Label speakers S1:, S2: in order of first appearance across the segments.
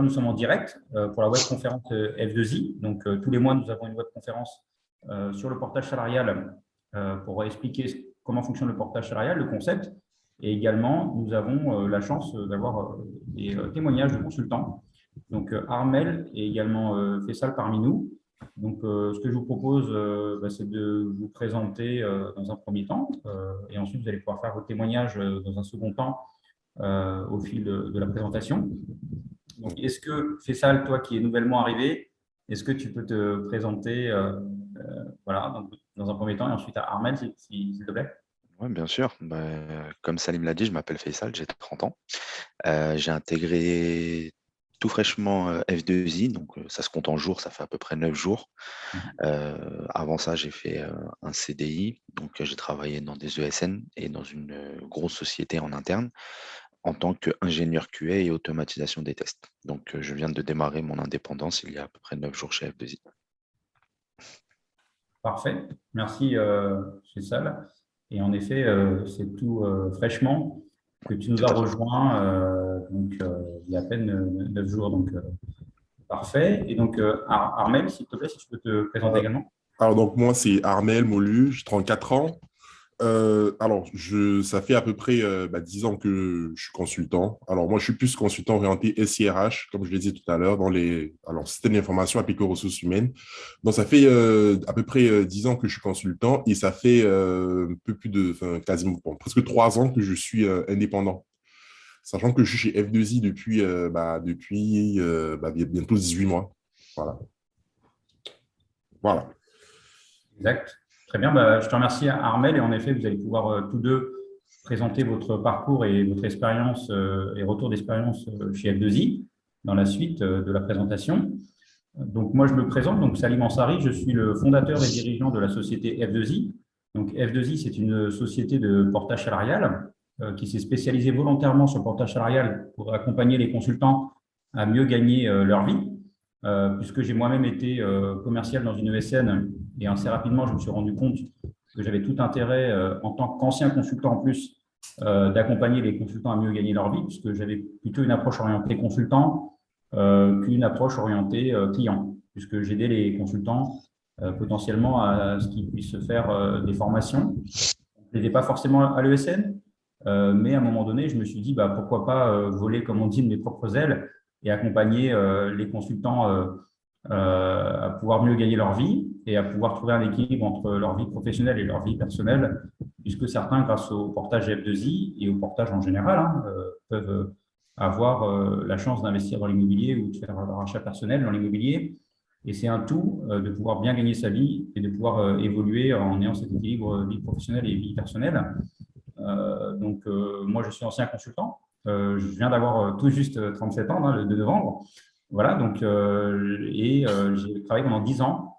S1: nous sommes en direct pour la webconférence F2I. Donc, tous les mois, nous avons une webconférence sur le portage salarial pour expliquer comment fonctionne le portage salarial, le concept. Et également, nous avons la chance d'avoir des témoignages de consultants. Donc, Armel et également Faisal parmi nous. Donc, ce que je vous propose, c'est de vous présenter dans un premier temps. Et ensuite, vous allez pouvoir faire vos témoignages dans un second temps au fil de la présentation. Donc, est-ce que, Faisal, toi qui es nouvellement arrivé, est-ce que tu peux te présenter voilà, dans un premier temps et ensuite à Armel, s'il te plaît?
S2: Oui, bien sûr. Comme Salim l'a dit, je m'appelle Faisal, j'ai 30 ans. J'ai intégré tout fraîchement F2I, donc ça se compte en jours, ça fait à peu près 9 jours. Avant ça, j'ai fait un CDI, donc j'ai travaillé dans des ESN et dans une grosse société en interne en tant qu'ingénieur QA et automatisation des tests. Donc je viens de démarrer mon indépendance il y a à peu près 9 jours chez F2I.
S1: Parfait, merci Faisal. Et en effet, c'est tout fraîchement que tu nous as rejoint il y a à peine 9 jours. Donc, parfait. Et donc, Armel, s'il te plaît, si tu peux te présenter également.
S3: Alors, donc, moi, c'est Armel Molu, j'ai 34 ans. Alors, ça fait à peu près 10 ans que je suis consultant. Alors, moi, je suis plus consultant orienté SIRH, comme je l'ai dit tout à l'heure, dans les systèmes d'information appliqués aux ressources humaines. Donc, ça fait à peu près 10 ans que je suis consultant et ça fait un peu plus de, quasiment, presque 3 ans que je suis indépendant. Sachant que je suis chez F2I depuis bientôt 18 mois. Voilà. Voilà.
S1: Exact. Très bien. Je te remercie, Armel. Et en effet, vous allez pouvoir tous deux présenter votre parcours et votre expérience et retour d'expérience chez F2I dans la suite de la présentation. Donc, moi, je me présente. Donc, Salim Ansari, je suis le fondateur et dirigeant de la société F2I. Donc, F2I, c'est une société de portage salarial qui s'est spécialisée volontairement sur le portage salarial pour accompagner les consultants à mieux gagner leur vie. Puisque j'ai moi-même été commercial dans une ESN et assez rapidement, je me suis rendu compte que j'avais tout intérêt, en tant qu'ancien consultant en plus, d'accompagner les consultants à mieux gagner leur vie, puisque j'avais plutôt une approche orientée consultant qu'une approche orientée client, puisque j'aidais les consultants potentiellement à ce qu'ils puissent faire des formations. Je n'aidais pas forcément à l'ESN, mais à un moment donné, je me suis dit, pourquoi pas voler, comme on dit, de mes propres ailes et accompagner les consultants à pouvoir mieux gagner leur vie et à pouvoir trouver un équilibre entre leur vie professionnelle et leur vie personnelle, puisque certains, grâce au portage F2I et au portage en général, peuvent avoir la chance d'investir dans l'immobilier ou de faire leur achat personnel dans l'immobilier. Et c'est un tout de pouvoir bien gagner sa vie et de pouvoir évoluer en ayant cet équilibre vie professionnelle et vie personnelle. Moi, je suis ancien consultant. Je viens d'avoir tout juste 37 ans, le 2 novembre. Voilà, j'ai travaillé pendant 10 ans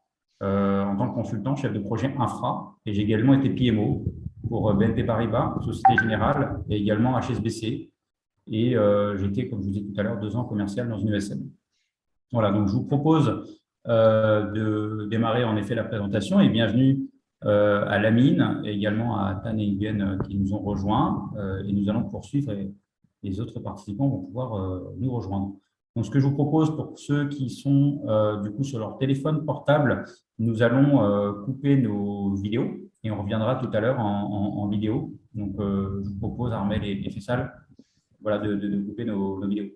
S1: en tant que consultant, chef de projet infra. Et j'ai également été PMO pour BNP Paribas, Société Générale, et également HSBC. Et j'étais, comme je vous disais tout à l'heure, 2 ans commercial dans une ESN. Voilà, donc je vous propose de démarrer en effet la présentation et bienvenue à Lamine et également à Tan et Nguyen qui nous ont rejoints et nous allons poursuivre et les autres participants vont pouvoir nous rejoindre. Donc, ce que je vous propose pour ceux qui sont du coup sur leur téléphone portable, nous allons couper nos vidéos et on reviendra tout à l'heure en vidéo. Donc, je vous propose, Armel et Faisal, voilà, de couper nos vidéos.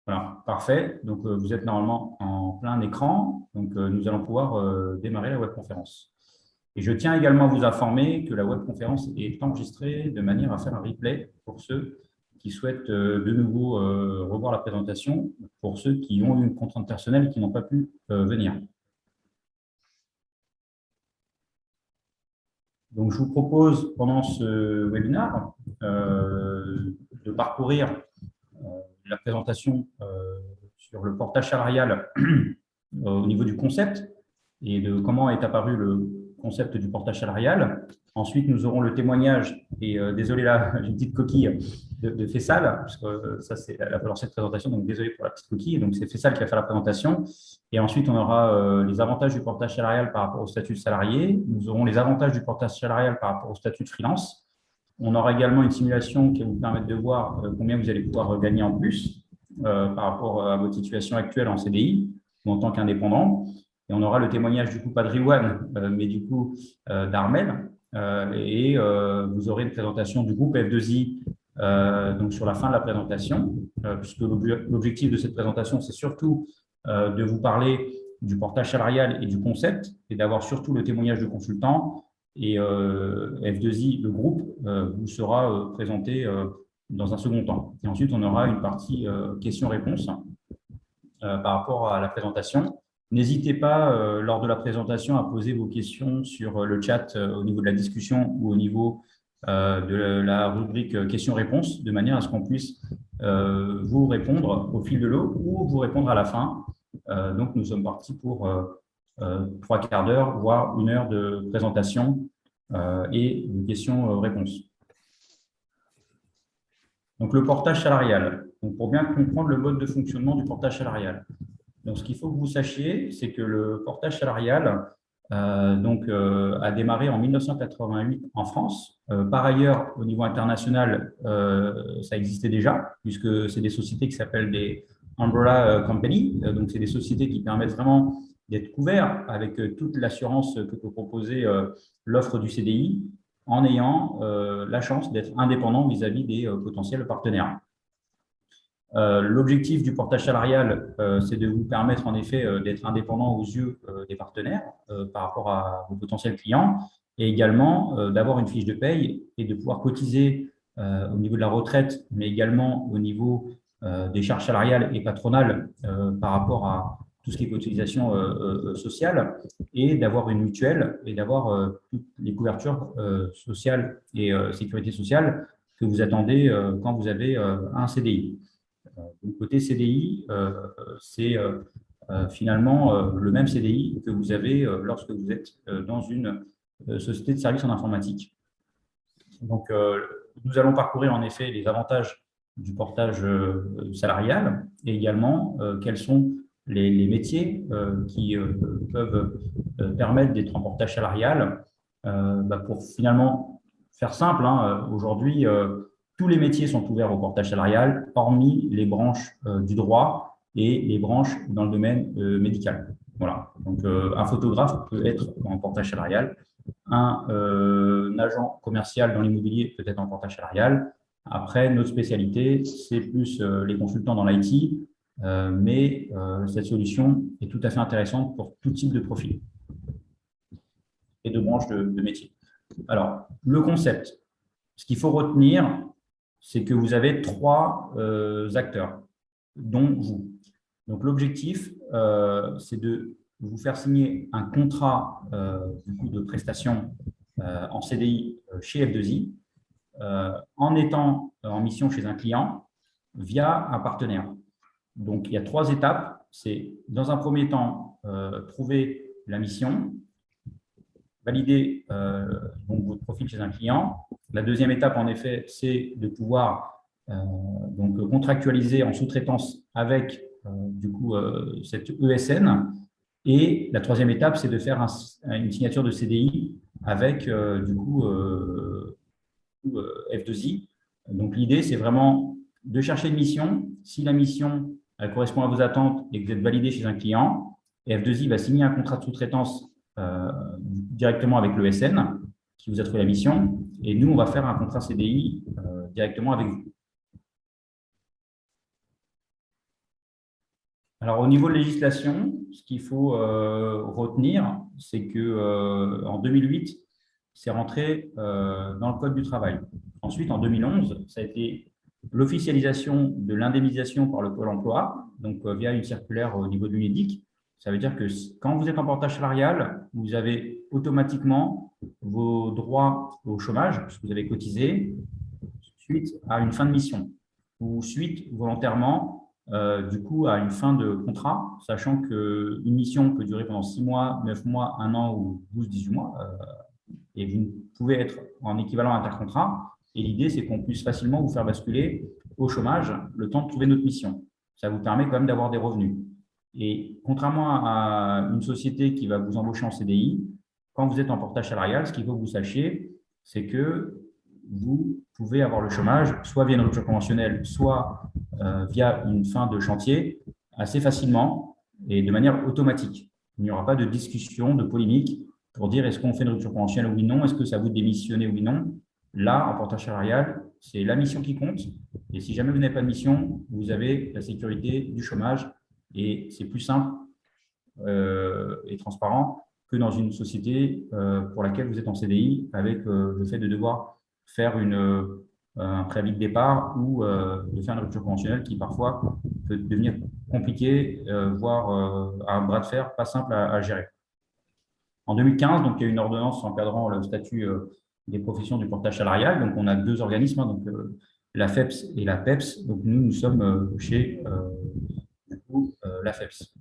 S1: Voilà, parfait. Donc, vous êtes normalement en plein écran. Donc, nous allons pouvoir démarrer la webconférence. Et je tiens également à vous informer que la webconférence est enregistrée de manière à faire un replay pour ceux qui souhaitent de nouveau revoir la présentation, pour ceux qui ont une contrainte personnelle et qui n'ont pas pu venir. Donc, je vous propose pendant ce webinaire de parcourir la présentation sur le portage salarial au niveau du concept et de comment est apparu le concept du portage salarial. Ensuite, nous aurons le témoignage, et désolé là, j'ai une petite coquille de Faisal, parce que ça c'est la lancée de présentation, donc désolé pour la petite coquille. Donc c'est Faisal qui va faire la présentation. Et ensuite, on aura les avantages du portage salarial par rapport au statut de salarié. Nous aurons les avantages du portage salarial par rapport au statut de freelance. On aura également une simulation qui va vous permettre de voir combien vous allez pouvoir gagner en plus par rapport à votre situation actuelle en CDI ou en tant qu'indépendant. Et on aura le témoignage du coup, pas de Riwan, mais du coup d'Armel. Et vous aurez une présentation du groupe F2I donc sur la fin de la présentation, puisque l'objectif de cette présentation, c'est surtout de vous parler du portage salarial et du concept, et d'avoir surtout le témoignage de consultant. Et F2I, le groupe, vous sera présenté dans un second temps. Et ensuite, on aura une partie questions-réponses par rapport à la présentation. N'hésitez pas, lors de la présentation, à poser vos questions sur le chat au niveau de la discussion ou au niveau de la rubrique questions-réponses, de manière à ce qu'on puisse vous répondre au fil de l'eau ou vous répondre à la fin. Donc, nous sommes partis pour 3/4 d'heure, voire 1 heure de présentation et de questions-réponses. Donc, le portage salarial. Donc, pour bien comprendre le mode de fonctionnement du portage salarial. Donc, ce qu'il faut que vous sachiez, c'est que le portage salarial a démarré en 1988 en France. Par ailleurs, au niveau international, ça existait déjà, puisque c'est des sociétés qui s'appellent des Umbrella Company. Donc, c'est des sociétés qui permettent vraiment d'être couverts avec toute l'assurance que peut proposer l'offre du CDI en ayant la chance d'être indépendant vis-à-vis des potentiels partenaires. L'objectif du portage salarial, c'est de vous permettre en effet d'être indépendant aux yeux des partenaires par rapport à vos potentiels clients et également d'avoir une fiche de paye et de pouvoir cotiser au niveau de la retraite, mais également au niveau des charges salariales et patronales par rapport à tout ce qui est cotisation sociale et d'avoir une mutuelle et d'avoir toutes les couvertures sociales et sécurité sociale que vous attendez quand vous avez un CDI. Donc, côté CDI, c'est finalement le même CDI que vous avez lorsque vous êtes dans une société de services en informatique. Donc, nous allons parcourir en effet les avantages du portage salarial et également quels sont les métiers qui peuvent permettre d'être en portage salarial. Pour finalement faire simple, aujourd'hui, tous les métiers sont ouverts au portage salarial, hormis les branches du droit et les branches dans le domaine médical. Voilà. Donc, un photographe peut être en portage salarial, un agent commercial dans l'immobilier peut être en portage salarial. Après, notre spécialité, c'est plus les consultants dans l'IT, mais cette solution est tout à fait intéressante pour tout type de profil et de branches de métier. Alors, le concept, ce qu'il faut retenir, c'est que vous avez 3 acteurs, dont vous. Donc, l'objectif, c'est de vous faire signer un contrat de prestation en CDI chez F2I en étant en mission chez un client via un partenaire. Donc, il y a 3 étapes. C'est, dans un premier temps, trouver la mission, valider donc votre profil chez un client. La deuxième étape, en effet, c'est de pouvoir donc contractualiser en sous-traitance avec cette ESN. Et la troisième étape, c'est de faire une signature de CDI avec F2I. Donc, l'idée, c'est vraiment de chercher une mission. Si la mission elle correspond à vos attentes et que vous êtes validé chez un client, F2I va signer un contrat de sous-traitance directement avec l'ESN qui vous a trouvé la mission. Et nous, on va faire un contrat CDI directement avec vous. Alors, au niveau de législation, ce qu'il faut retenir, c'est qu'en 2008, c'est rentré dans le Code du travail. Ensuite, en 2011, ça a été l'officialisation de l'indemnisation par le Pôle emploi, donc via une circulaire au niveau de l'UNEDIC. Ça veut dire que quand vous êtes en portage salarial, vous avez automatiquement vos droits au chômage, puisque vous avez cotisé, suite à une fin de mission, ou suite volontairement à une fin de contrat, sachant qu'une mission peut durer pendant 6 mois, 9 mois, 1 an ou 12, 18 mois, et vous pouvez être en équivalent intercontrat. Et l'idée, c'est qu'on puisse facilement vous faire basculer au chômage le temps de trouver notre mission. Ça vous permet quand même d'avoir des revenus. Et contrairement à une société qui va vous embaucher en CDI, quand vous êtes en portage salarial, ce qu'il faut que vous sachiez, c'est que vous pouvez avoir le chômage, soit via une rupture conventionnelle, soit via une fin de chantier, assez facilement et de manière automatique. Il n'y aura pas de discussion, de polémique pour dire est-ce qu'on fait une rupture conventionnelle oui ou non, est-ce que ça vous démissionner oui ou non. Là, en portage salarial, c'est la mission qui compte. Et si jamais vous n'avez pas de mission, vous avez la sécurité du chômage et c'est plus simple et transparent que dans une société pour laquelle vous êtes en CDI avec le fait de devoir faire un préavis de départ ou de faire une rupture conventionnelle qui parfois peut devenir compliqué, voire à un bras de fer, pas simple à gérer. En 2015, donc, il y a une ordonnance encadrant le statut des professions du portage salarial. Donc, on a deux organismes, donc, la FEPS et la PEPS. Donc, nous sommes chez la FEPS.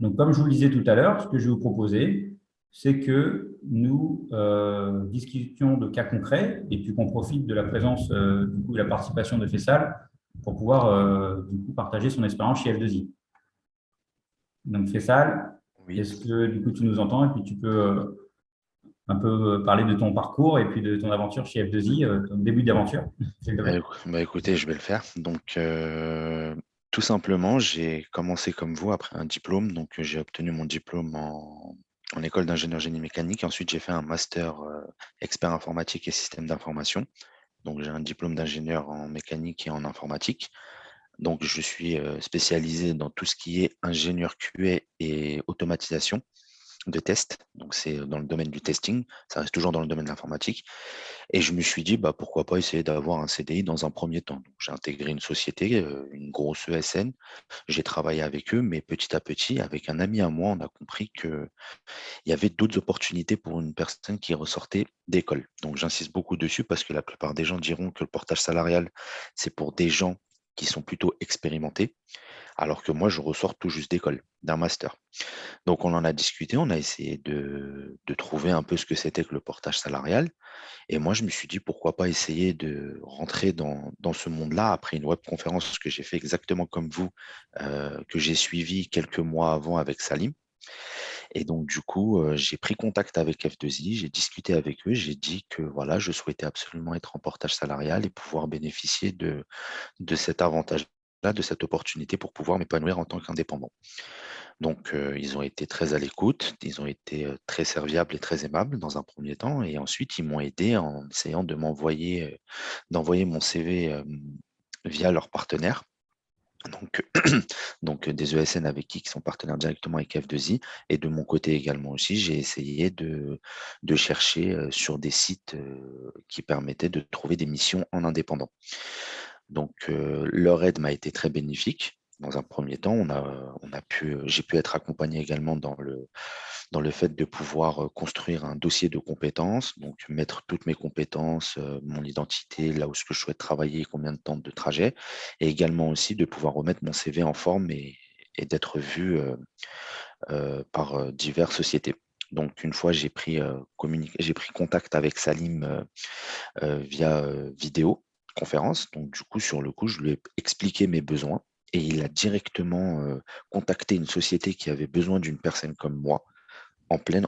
S1: Donc, comme je vous le disais tout à l'heure, ce que je vais vous proposer, c'est que nous discutions de cas concrets et puis qu'on profite de la présence de la participation de Faisal pour pouvoir partager son expérience chez F2I. Donc, Faisal,
S2: Oui.
S1: est-ce que tu nous entends et puis tu peux un peu parler de ton parcours et puis de ton aventure chez F2I, ton début d'aventure?
S2: Écoutez, je vais le faire. Donc, tout simplement, j'ai commencé comme vous après un diplôme. Donc, j'ai obtenu mon diplôme en école d'ingénieur génie mécanique. Ensuite, j'ai fait un master expert informatique et système d'information. Donc, j'ai un diplôme d'ingénieur en mécanique et en informatique. Donc, je suis spécialisé dans tout ce qui est ingénieur QA et automatisation de test. Donc, c'est dans le domaine du testing. Ça reste toujours dans le domaine de l'informatique. Et je me suis dit, bah, pourquoi pas essayer d'avoir un CDI dans un premier temps. Donc, j'ai intégré une société, une grosse ESN. J'ai travaillé avec eux, mais petit à petit, avec un ami à moi, on a compris qu'il y avait d'autres opportunités pour une personne qui ressortait d'école. Donc, j'insiste beaucoup dessus parce que la plupart des gens diront que le portage salarial, c'est pour des gens qui sont plutôt expérimentés, alors que moi, je ressors tout juste d'école, d'un master. Donc, on en a discuté, on a essayé de trouver un peu ce que c'était que le portage salarial. Et moi, je me suis dit, pourquoi pas essayer de rentrer dans ce monde-là après une webconférence que j'ai fait exactement comme vous, que j'ai suivi quelques mois avant avec Salim. Et donc, du coup, j'ai pris contact avec F2I, j'ai discuté avec eux, j'ai dit que voilà, je souhaitais absolument être en portage salarial et pouvoir bénéficier de cet avantage-là, de cette opportunité pour pouvoir m'épanouir en tant qu'indépendant. Donc, ils ont été très à l'écoute, ils ont été très serviables et très aimables dans un premier temps, et ensuite, ils m'ont aidé en essayant de d'envoyer mon CV via leurs partenaires. Donc, donc des ESN avec qui sont partenaires directement avec F2I. Et de mon côté également aussi, j'ai essayé de chercher sur des sites qui permettaient de trouver des missions en indépendant. Donc, leur aide m'a été très bénéfique. Dans un premier temps, j'ai pu être accompagné également dans le fait de pouvoir construire un dossier de compétences, donc mettre toutes mes compétences, mon identité, là où ce que je souhaite travailler, combien de temps de trajet, et également aussi de pouvoir remettre mon CV en forme et d'être vu par diverses sociétés. Donc, une fois, j'ai pris contact avec Salim via vidéoconférence. Donc, du coup, sur le coup, je lui ai expliqué mes besoins et il a directement contacté une société qui avait besoin d'une personne comme moi en pleine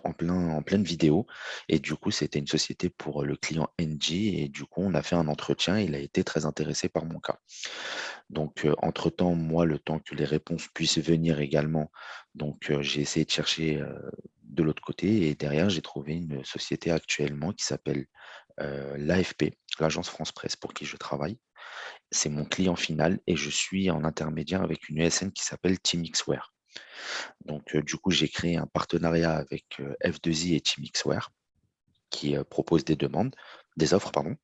S2: vidéo. Et du coup, c'était une société pour le client NG. Et du coup, on a fait un entretien. Il a été très intéressé par mon cas. Donc, entre-temps, moi, le temps que les réponses puissent venir également, donc j'ai essayé de chercher de l'autre côté. Et derrière, j'ai trouvé une société actuellement qui s'appelle l'AFP, l'Agence France Presse pour qui je travaille. C'est mon client final et je suis en intermédiaire avec une ESN qui s'appelle TeamXware. Donc, du coup, j'ai créé un partenariat avec F2I et TeamXware qui proposent des offres, pardon.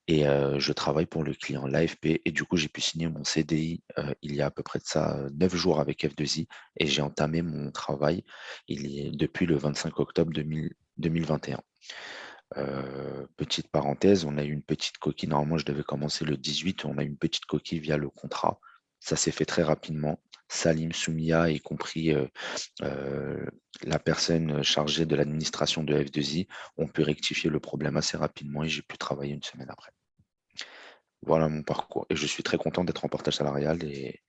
S2: Et je travaille pour le client, l'AFP. Et du coup, j'ai pu signer mon CDI il y a à peu près de ça 9 jours avec F2I. Et j'ai entamé mon travail depuis le 25 octobre 2021. Petite parenthèse, on a eu une petite coquille. Normalement, je devais commencer le 18. On a eu une petite coquille via le contrat. Ça s'est fait très rapidement. Salim Soumia, y compris la personne chargée de l'administration de F2I, ont pu rectifier le problème assez rapidement et j'ai pu travailler une semaine après. Voilà mon parcours. Et je suis très content d'être en portage salarial et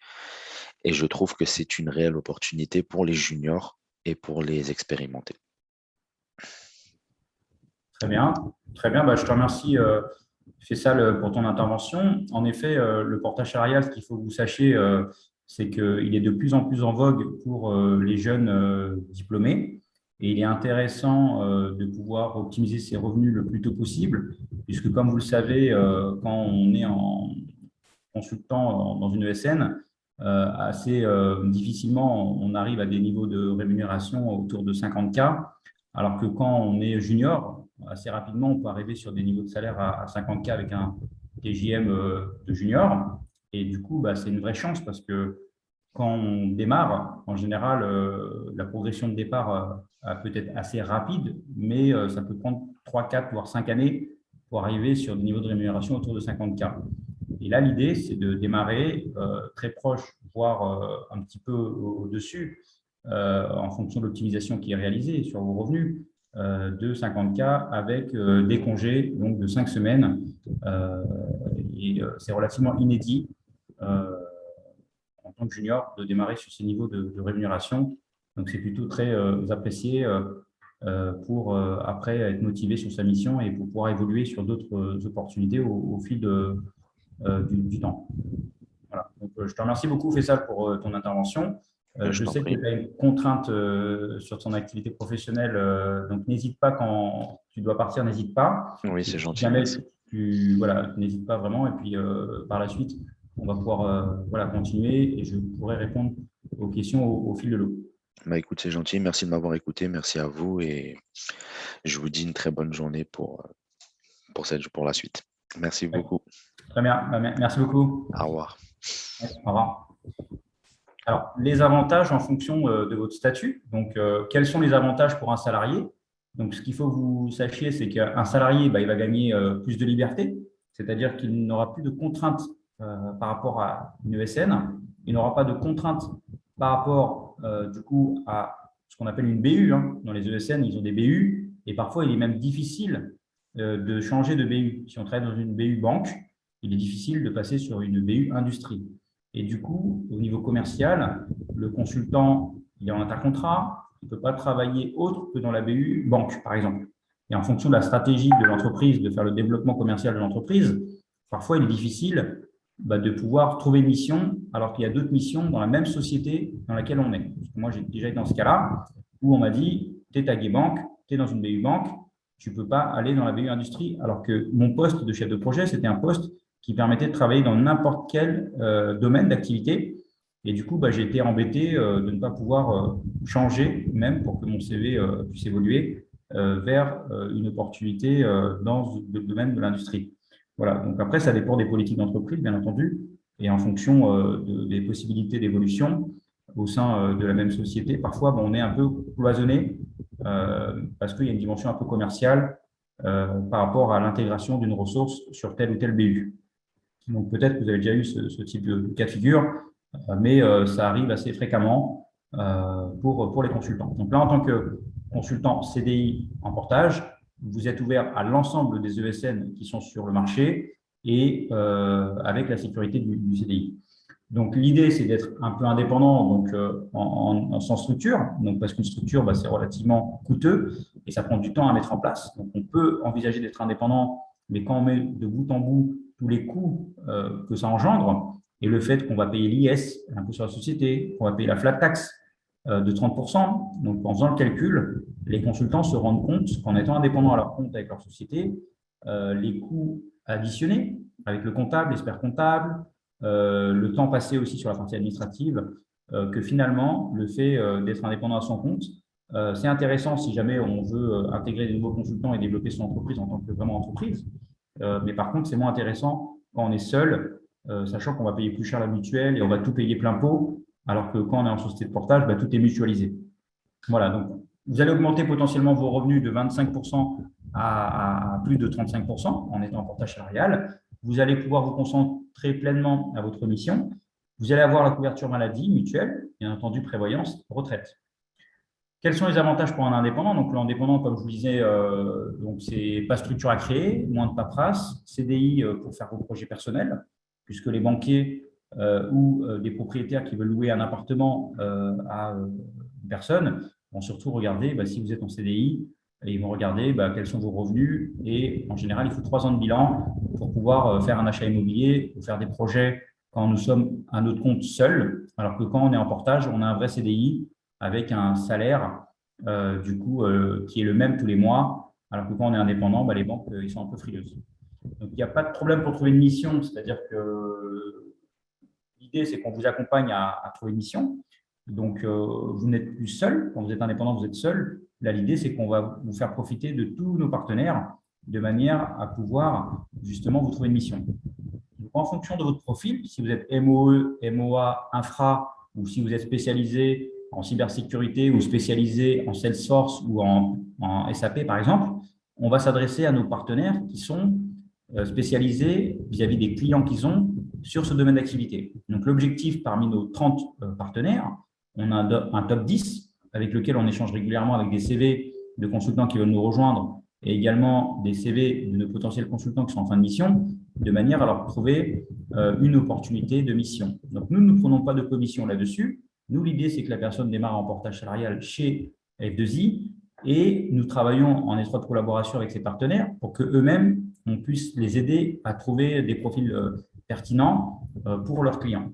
S2: je trouve que c'est une réelle opportunité pour les juniors et pour les expérimentés.
S1: Très bien. Très bien. Je te remercie, Faisal, pour ton intervention. En effet, le portage salarial, ce qu'il faut que vous sachiez, c'est qu'il est de plus en plus en vogue pour les jeunes diplômés. Et il est intéressant de pouvoir optimiser ses revenus le plus tôt possible, puisque comme vous le savez, quand on est en consultant dans une ESN, assez difficilement on arrive à des niveaux de rémunération autour de 50K, alors que quand on est junior, assez rapidement, on peut arriver sur des niveaux de salaire à 50K avec un TJM de junior. Et du coup, c'est une vraie chance parce que quand on démarre, en général, la progression de départ peut être assez rapide, mais ça peut prendre 3, 4, voire 5 années pour arriver sur des niveaux de rémunération autour de 50K. Et là, l'idée, c'est de démarrer très proche, voire un petit peu au-dessus, en fonction de l'optimisation qui est réalisée sur vos revenus, de 50K avec des congés donc de 5 semaines. C'est relativement inédit en tant que junior de démarrer sur ces niveaux de rémunération. Donc, c'est plutôt très apprécié pour après être motivé sur sa mission et pour pouvoir évoluer sur d'autres opportunités au fil du temps. Voilà. Donc, je te remercie beaucoup, Faisal, pour ton intervention. Je sais que tu as une contrainte sur ton activité professionnelle, donc n'hésite pas quand tu dois partir, n'hésite pas.
S2: Oui, c'est gentil.
S1: Jamais voilà, n'hésite pas vraiment. Et puis, par la suite, on va pouvoir continuer et je pourrai répondre aux questions au fil de l'eau.
S2: Écoute, c'est gentil. Merci de m'avoir écouté. Merci à vous et je vous dis une très bonne journée pour la suite. Merci beaucoup.
S1: Très bien. Merci beaucoup.
S2: Au revoir.
S1: Au revoir. Alors, les avantages en fonction de votre statut. Donc, quels sont les avantages pour un salarié? Donc, ce qu'il faut que vous sachiez, c'est qu'un salarié, il va gagner plus de liberté, c'est-à-dire qu'il n'aura plus de contraintes par rapport à une ESN. Il n'aura pas de contraintes par rapport, du coup, à ce qu'on appelle une BU. Dans les ESN, ils ont des BU et parfois, il est même difficile de changer de BU. Si on travaille dans une BU banque, il est difficile de passer sur une BU industrie. Et du coup, au niveau commercial, le consultant, il est en intercontrat, il ne peut pas travailler autre que dans la BU banque, par exemple. Et en fonction de la stratégie de l'entreprise, de faire le développement commercial de l'entreprise, parfois, il est difficile de pouvoir trouver une mission alors qu'il y a d'autres missions dans la même société dans laquelle on est. Parce que moi, j'ai déjà été dans ce cas-là où on m'a dit, tu es tagué banque, tu es dans une BU banque, tu ne peux pas aller dans la BU industrie. Alors que mon poste de chef de projet, c'était un poste qui permettait de travailler dans n'importe quel domaine d'activité. Et du coup, j'ai été embêté de ne pas pouvoir changer, même pour que mon CV puisse évoluer vers une opportunité dans le domaine de l'industrie. Voilà. Donc après, ça dépend des politiques d'entreprise, bien entendu, et en fonction des possibilités d'évolution au sein de la même société. Parfois, on est un peu cloisonné parce qu'il y a une dimension un peu commerciale par rapport à l'intégration d'une ressource sur tel ou tel BU. Donc, peut-être que vous avez déjà eu ce type de cas de figure, mais ça arrive assez fréquemment pour les consultants. Donc là, en tant que consultant CDI en portage, vous êtes ouvert à l'ensemble des ESN qui sont sur le marché et avec la sécurité du CDI. Donc, l'idée, c'est d'être un peu indépendant donc, sans structure, donc, parce qu'une structure, c'est relativement coûteux et ça prend du temps à mettre en place. Donc, on peut envisager d'être indépendant, mais quand on met de bout en bout tous les coûts que ça engendre et le fait qu'on va payer l'IS, l'impôt sur la société, qu'on va payer la flat tax de 30%, donc en faisant le calcul, les consultants se rendent compte qu'en étant indépendants à leur compte avec leur société, les coûts additionnés avec le comptable, l'expert comptable, le temps passé aussi sur la partie administrative, que finalement, le fait d'être indépendant à son compte, c'est intéressant si jamais on veut intégrer de nouveaux consultants et développer son entreprise en tant que vraiment entreprise. Mais par contre, c'est moins intéressant quand on est seul, sachant qu'on va payer plus cher la mutuelle et on va tout payer plein pot, alors que quand on est en société de portage, tout est mutualisé. Voilà, donc vous allez augmenter potentiellement vos revenus de 25% à plus de 35% en étant en portage salarial. Vous allez pouvoir vous concentrer pleinement à votre mission. Vous allez avoir la couverture maladie, mutuelle, bien entendu prévoyance, retraite. Quels sont les avantages pour un indépendant? Donc, l'indépendant, comme je vous disais, c'est pas structure à créer, moins de paperasse, CDI pour faire vos projets personnels, puisque les banquiers ou des propriétaires qui veulent louer un appartement à une personne vont surtout regarder si vous êtes en CDI, et ils vont regarder quels sont vos revenus. Et en général, il faut 3 ans de bilan pour pouvoir faire un achat immobilier ou faire des projets quand nous sommes à notre compte seul, alors que quand on est en portage, on a un vrai CDI avec un salaire qui est le même tous les mois, alors que quand on est indépendant, les banques ils sont un peu frileuses. Donc, il n'y a pas de problème pour trouver une mission, c'est-à-dire que l'idée, c'est qu'on vous accompagne à trouver une mission. Donc, vous n'êtes plus seul. Quand vous êtes indépendant, vous êtes seul. Là, l'idée, c'est qu'on va vous faire profiter de tous nos partenaires de manière à pouvoir justement vous trouver une mission. Donc, en fonction de votre profil, si vous êtes MOE, MOA, infra, ou si vous êtes spécialisé en cybersécurité ou spécialisé en Salesforce ou en SAP, par exemple, on va s'adresser à nos partenaires qui sont spécialisés vis-à-vis des clients qu'ils ont sur ce domaine d'activité. Donc, l'objectif parmi nos 30 partenaires, on a un top 10 avec lequel on échange régulièrement avec des CV de consultants qui veulent nous rejoindre et également des CV de nos potentiels consultants qui sont en fin de mission, de manière à leur trouver une opportunité de mission. Donc, nous ne prenons pas de commission là-dessus. Nous, l'idée, c'est que la personne démarre en portage salarial chez F2I et nous travaillons en étroite collaboration avec ses partenaires pour qu'eux-mêmes, on puisse les aider à trouver des profils pertinents pour leurs clients.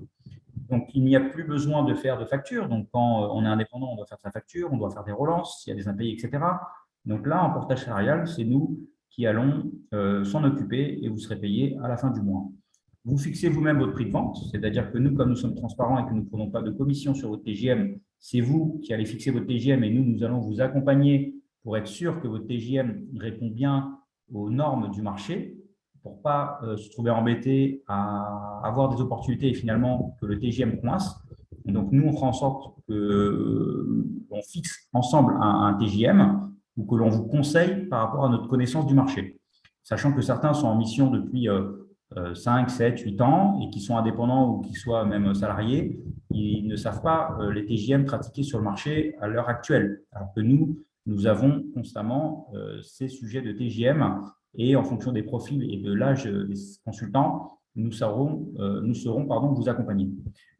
S1: Donc, il n'y a plus besoin de faire de facture. Donc, quand on est indépendant, on doit faire sa facture, on doit faire des relances, s'il y a des impayés, etc. Donc là, en portage salarial, c'est nous qui allons s'en occuper et vous serez payé à la fin du mois. Vous fixez vous-même votre prix de vente, c'est-à-dire que nous, comme nous sommes transparents et que nous ne prenons pas de commission sur votre TJM, c'est vous qui allez fixer votre TJM et nous allons vous accompagner pour être sûr que votre TJM répond bien aux normes du marché, pour ne pas se trouver embêté à avoir des opportunités et finalement que le TJM coince. Donc, nous, on fera en sorte qu'on fixe ensemble un TJM ou que l'on vous conseille par rapport à notre connaissance du marché. Sachant que certains sont en mission depuis 5, 7, 8 ans et qui sont indépendants ou qui soient même salariés, ils ne savent pas les TJM pratiqués sur le marché à l'heure actuelle. Alors que nous avons constamment ces sujets de TJM et en fonction des profils et de l'âge des consultants, nous saurons vous accompagner.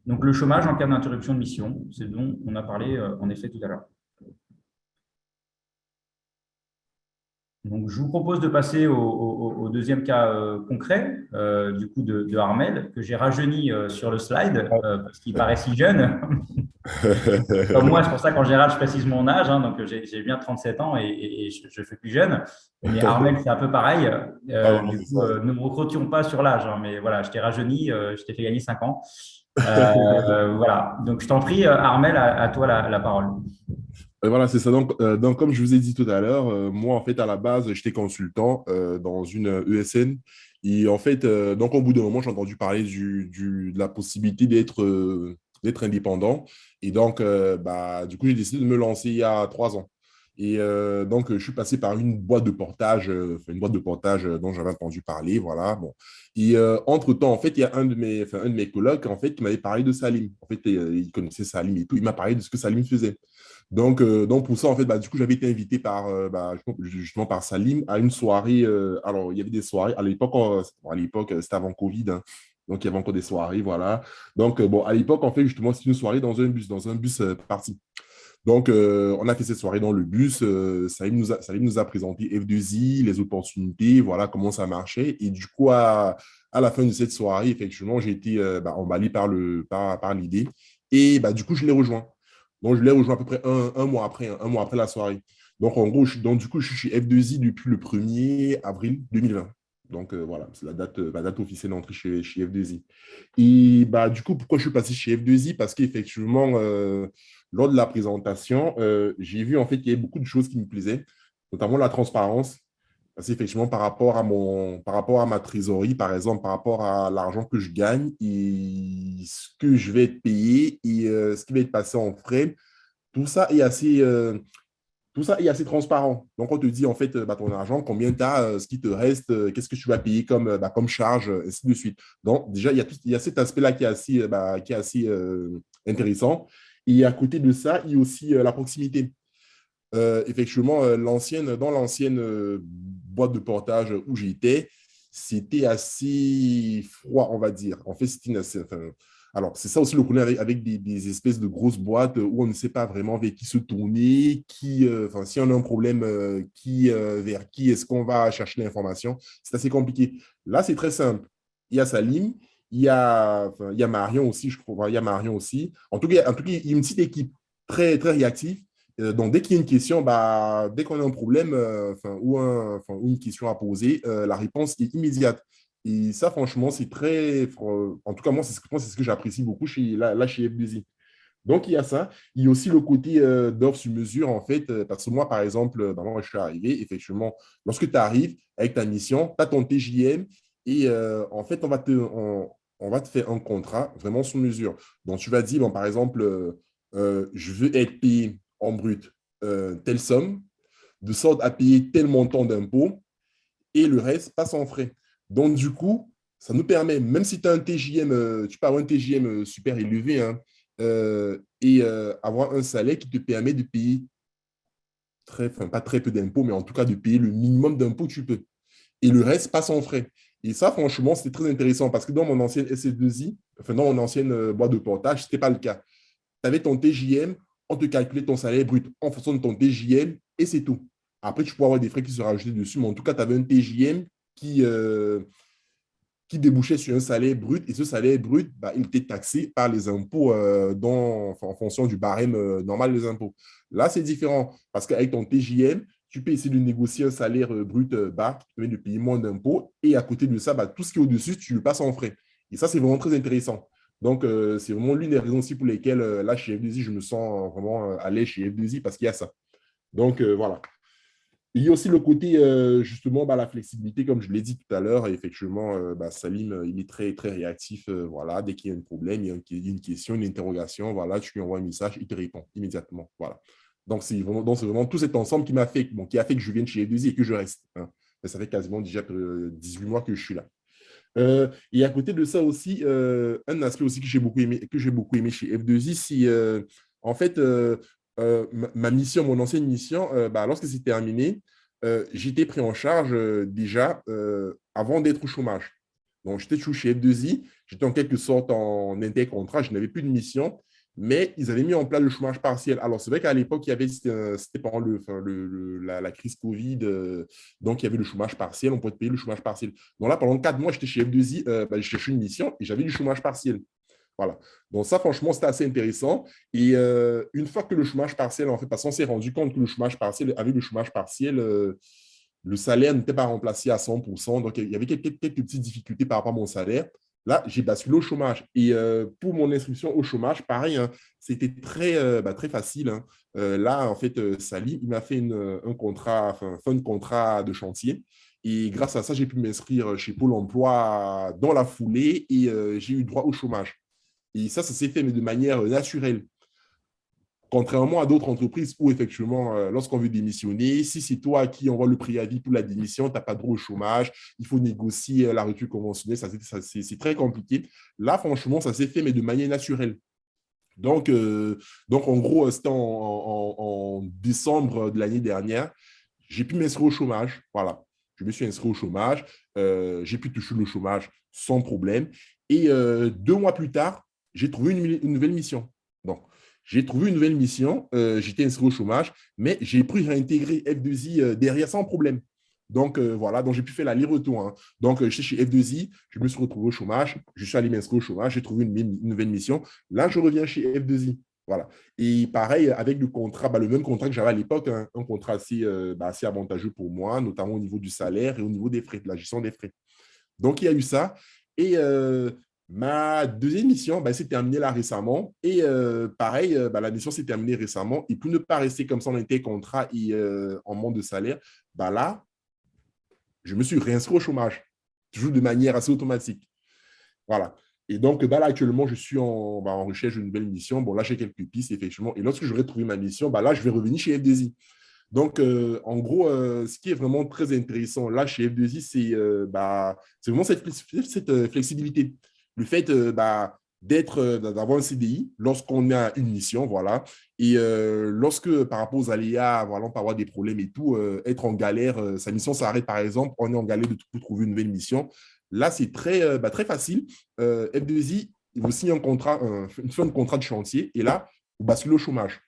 S1: Donc, le chômage en cas d'interruption de mission, c'est dont on a parlé en effet tout à l'heure. Donc, je vous propose de passer au deuxième cas concret, du coup, de Armel, que j'ai rajeuni sur le slide parce qu'il paraît si jeune. Comme moi, c'est pour ça qu'en général, je précise mon âge. Donc, j'ai bien 37 ans et je fais plus jeune. Mais Armel, c'est un peu pareil. Du coup, ne me recrotions pas sur l'âge. Mais voilà, je t'ai rajeuni, je t'ai fait gagner 5 ans. Voilà. Donc, je t'en prie, Armel, à toi la parole.
S3: Voilà, c'est ça. Donc, comme je vous ai dit tout à l'heure, moi, en fait, à la base, j'étais consultant dans une ESN. Et en fait, donc, au bout d'un moment, j'ai entendu parler de la possibilité d'être indépendant. Et donc, du coup, j'ai décidé de me lancer il y a 3 ans. Et donc, je suis passé par une boîte de portage, dont j'avais entendu parler. Voilà, bon. Et entre-temps, en fait, il y a un de mes colocs, en fait, qui m'avait parlé de Salim. En fait, il connaissait Salim et tout. Il m'a parlé de ce que Salim faisait. Donc pour ça, en fait, du coup, j'avais été invité justement par Salim à une soirée. Alors, il y avait des soirées. À l'époque, c'était avant Covid. Hein. Donc, il y avait encore des soirées, voilà. Donc, à l'époque, en fait, justement, c'était une soirée dans un bus parti. Donc, on a fait cette soirée dans le bus. Salim nous a présenté F2I, les opportunités, voilà comment ça marchait. Et du coup, à la fin de cette soirée, effectivement, j'ai été emballé par l'idée. Et du coup, je l'ai rejoint. Donc, je l'ai rejoint à peu près un mois après la soirée. Donc, en gros, du coup, je suis chez F2I depuis le 1er avril 2020. Donc, voilà, c'est la date officielle d'entrée chez F2I. Et du coup, pourquoi je suis passé chez F2I? Parce qu'effectivement, lors de la présentation, j'ai vu en fait qu'il y avait beaucoup de choses qui me plaisaient, notamment la transparence. Parce qu'effectivement, par rapport à ma trésorerie, par exemple, par rapport à l'argent que je gagne et ce que je vais être payé et ce qui va être passé en frais, tout ça est assez transparent. Donc, on te dit, en fait, ton argent, combien tu as, ce qui te reste, qu'est-ce que tu vas payer comme charge, et ainsi de suite. Donc, déjà, il y a cet aspect-là qui est assez intéressant. Et à côté de ça, il y a aussi la proximité. Effectivement, dans l'ancienne boîte de portage où j'étais, c'était assez froid, on va dire. En fait, Alors, c'est ça aussi le problème avec des espèces de grosses boîtes où on ne sait pas vraiment vers qui se tourner, enfin, si on a un problème, vers qui est-ce qu'on va chercher l'information. C'est assez compliqué. Là, c'est très simple. Il y a Salim, il y a Marion aussi, je crois. Il y a Marion aussi. En tout cas, il y a une petite équipe très, très réactive. Donc, dès qu'il y a une question, bah, dès qu'on a un problème ou une question à poser, la réponse est immédiate. Et ça, franchement, c'est très. En tout cas, moi, c'est ce que j'apprécie beaucoup chez F2I. Donc, il y a ça. Il y a aussi le côté d'offre sur mesure, en fait. Parce que moi, par exemple, moi, je suis arrivé, effectivement, lorsque tu arrives avec ta mission, tu as ton TJM et en fait, on va te faire un contrat vraiment sur mesure. Donc, tu vas dire, bon, par exemple, je veux être payé en brut telle somme, de sorte à payer tel montant d'impôt et le reste passe en frais. Donc, du coup, ça nous permet, même si tu as un TJM, tu peux avoir un TJM super élevé, hein, et avoir un salaire qui te permet de payer enfin, pas très peu d'impôts, mais en tout cas de payer le minimum d'impôts que tu peux. Et le reste passe en frais. Et ça, franchement, c'était très intéressant parce que dans mon ancienne SS2I, enfin, dans mon ancienne boîte de portage, ce n'était pas le cas. Tu avais ton TJM, on te calculait ton salaire brut en fonction de ton TJM et c'est tout. Après, tu peux avoir des frais qui se rajoutaient dessus, mais en tout cas, tu avais un TJM qui débouchait sur un salaire brut et ce salaire brut, bah, il était taxé par les impôts en fonction du barème normal des impôts. Là, c'est différent parce qu'avec ton TJM, tu peux essayer de négocier un salaire brut bas qui te permet de payer moins d'impôts et à côté de ça, bah, tout ce qui est au-dessus, tu le passes en frais. Et ça, c'est vraiment très intéressant. Donc, c'est vraiment l'une des raisons aussi pour lesquelles, là, chez F2I, je me sens vraiment à l'aise chez F2I parce qu'il y a ça. Donc, voilà. Il y a aussi le côté, justement, bah, la flexibilité, comme je l'ai dit tout à l'heure. Et effectivement, bah, Salim, il est très, très réactif. Voilà, dès qu'il y a un problème, il y a une question, une interrogation, voilà, tu lui envoies un message, il te répond immédiatement. Voilà. Donc, c'est vraiment tout cet ensemble qui a fait que je vienne chez F2I et que je reste, hein. Ça fait quasiment déjà 18 mois que je suis là. Et à côté de ça aussi, un aspect aussi que j'ai beaucoup aimé chez F2I, c'est en fait ma mission, mon ancienne mission, bah, lorsque c'est terminé, j'étais pris en charge déjà avant d'être au chômage. Donc, j'étais toujours chez F2I, j'étais en quelque sorte en intercontrat, je n'avais plus de mission, mais ils avaient mis en place le chômage partiel. Alors, c'est vrai qu'à l'époque, c'était pendant la crise Covid, donc il y avait le chômage partiel, on pouvait payer le chômage partiel. Donc là, pendant 4 mois, j'étais chez F2I, bah, je cherchais une mission et j'avais du chômage partiel. Voilà. Donc ça, franchement, c'était assez intéressant. Et une fois que le chômage partiel, en fait, parce qu'on s'est rendu compte que le chômage partiel, avec le chômage partiel, le salaire n'était pas remplacé à 100%. Donc, il y avait quelques petites difficultés par rapport à mon salaire. Là, j'ai basculé au chômage. Et pour mon inscription au chômage, pareil, hein, c'était très facile, hein. Là, en fait, Salim, il m'a fait un contrat de chantier. Et grâce à ça, j'ai pu m'inscrire chez Pôle emploi dans la foulée et j'ai eu droit au chômage. Et ça s'est fait mais de manière naturelle. Contrairement à d'autres entreprises où, effectivement, lorsqu'on veut démissionner, si c'est toi qui envoie le préavis pour la démission, tu n'as pas droit au chômage, il faut négocier la rupture conventionnelle, c'est très compliqué. Là, franchement, ça s'est fait, mais de manière naturelle. Donc en gros, c'était en décembre de l'année dernière, j'ai pu m'inscrire au chômage. Voilà, je me suis inscrit au chômage, j'ai pu toucher le chômage sans problème. Et 2 mois plus tard, j'ai trouvé une nouvelle mission. Donc, j'ai trouvé une nouvelle mission, j'étais inscrit au chômage, mais j'ai pu réintégrer F2I derrière sans problème. Donc, voilà, donc j'ai pu faire l'aller-retour, hein. Donc, j'étais chez F2I, je me suis retrouvé au chômage, je suis allé m'inscrire au chômage, j'ai trouvé une nouvelle mission. Là, je reviens chez F2I. Voilà. Et pareil, avec le contrat, bah, le même contrat que j'avais à l'époque, hein, un contrat assez avantageux pour moi, notamment au niveau du salaire et au niveau des frais, de la gestion des frais. Donc, il y a eu ça. Et ma deuxième mission, bah, s'est terminée là récemment. Et pareil, bah, la mission s'est terminée récemment. Et pour ne pas rester comme ça en intercontrat et en manque de salaire, bah, là, je me suis réinscrit au chômage, toujours de manière assez automatique. Voilà. Et donc, bah, là, actuellement, je suis en recherche d'une nouvelle mission. Bon, là, j'ai quelques pistes, effectivement. Et lorsque j'aurai trouvé ma mission, bah, là, je vais revenir chez F2I. Donc, en gros, ce qui est vraiment très intéressant là chez F2I, c'est vraiment cette flexibilité. Le fait d'avoir un CDI lorsqu'on a une mission, voilà. Et lorsque, par rapport aux aléas, voilà, on peut avoir des problèmes et tout, être en galère, sa mission s'arrête, par exemple, on est en galère pour trouver une nouvelle mission. Là, c'est très facile. F2I il vous signe un contrat, une fin de contrat de chantier, et là, vous basculez au chômage.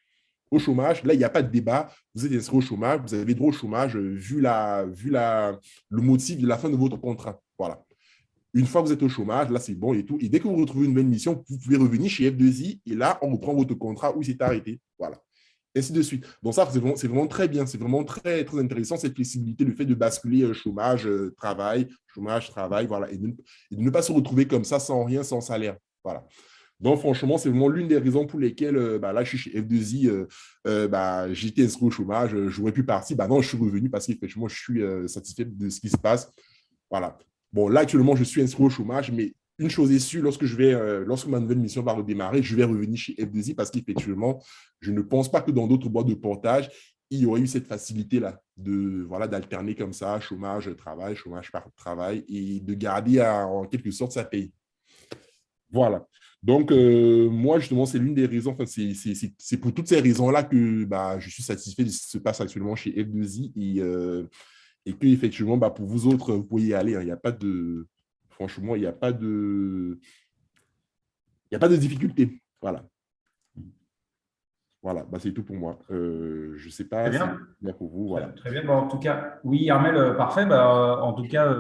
S3: Au chômage, là, il n'y a pas de débat. Vous êtes inscrit au chômage, vous avez droit au chômage le motif de la fin de votre contrat. Voilà. Une fois que vous êtes au chômage, là, c'est bon et tout. Et dès que vous retrouvez une nouvelle mission, vous pouvez revenir chez F2I et là, on reprend votre contrat où il s'est arrêté. Voilà. Ainsi de suite. Donc, ça, c'est vraiment très bien. C'est vraiment très, très intéressant, cette flexibilité, le fait de basculer chômage, travail, voilà. Et de ne pas se retrouver comme ça, sans rien, sans salaire. Voilà. Donc, franchement, c'est vraiment l'une des raisons pour lesquelles, là, je suis chez F2I, j'étais inscrit au chômage, j'aurais pu partir. Non, je suis revenu parce qu'effectivement, je suis satisfait de ce qui se passe. Voilà. Bon, là, actuellement, je suis inscrit au chômage, mais une chose est sûre, lorsque ma nouvelle mission va redémarrer, je vais revenir chez F2I parce qu'effectivement, je ne pense pas que dans d'autres boîtes de portage, il y aurait eu cette facilité-là d'alterner comme ça, chômage, travail, chômage par travail, et de garder en quelque sorte sa paye. Voilà. Donc, moi, justement, c'est l'une des raisons, enfin, c'est pour toutes ces raisons-là que je suis satisfait de ce qui se passe actuellement chez F2I et que, effectivement, pour vous autres, vous pouvez y aller. Il n'y a pas de… Franchement, il n'y a pas de difficulté. Voilà. Voilà, c'est tout pour moi. Je ne sais pas
S1: Très
S3: si
S1: bien.
S3: c'est bien pour vous. Voilà.
S1: Très bien. En tout cas, oui, Armel, parfait. En tout cas,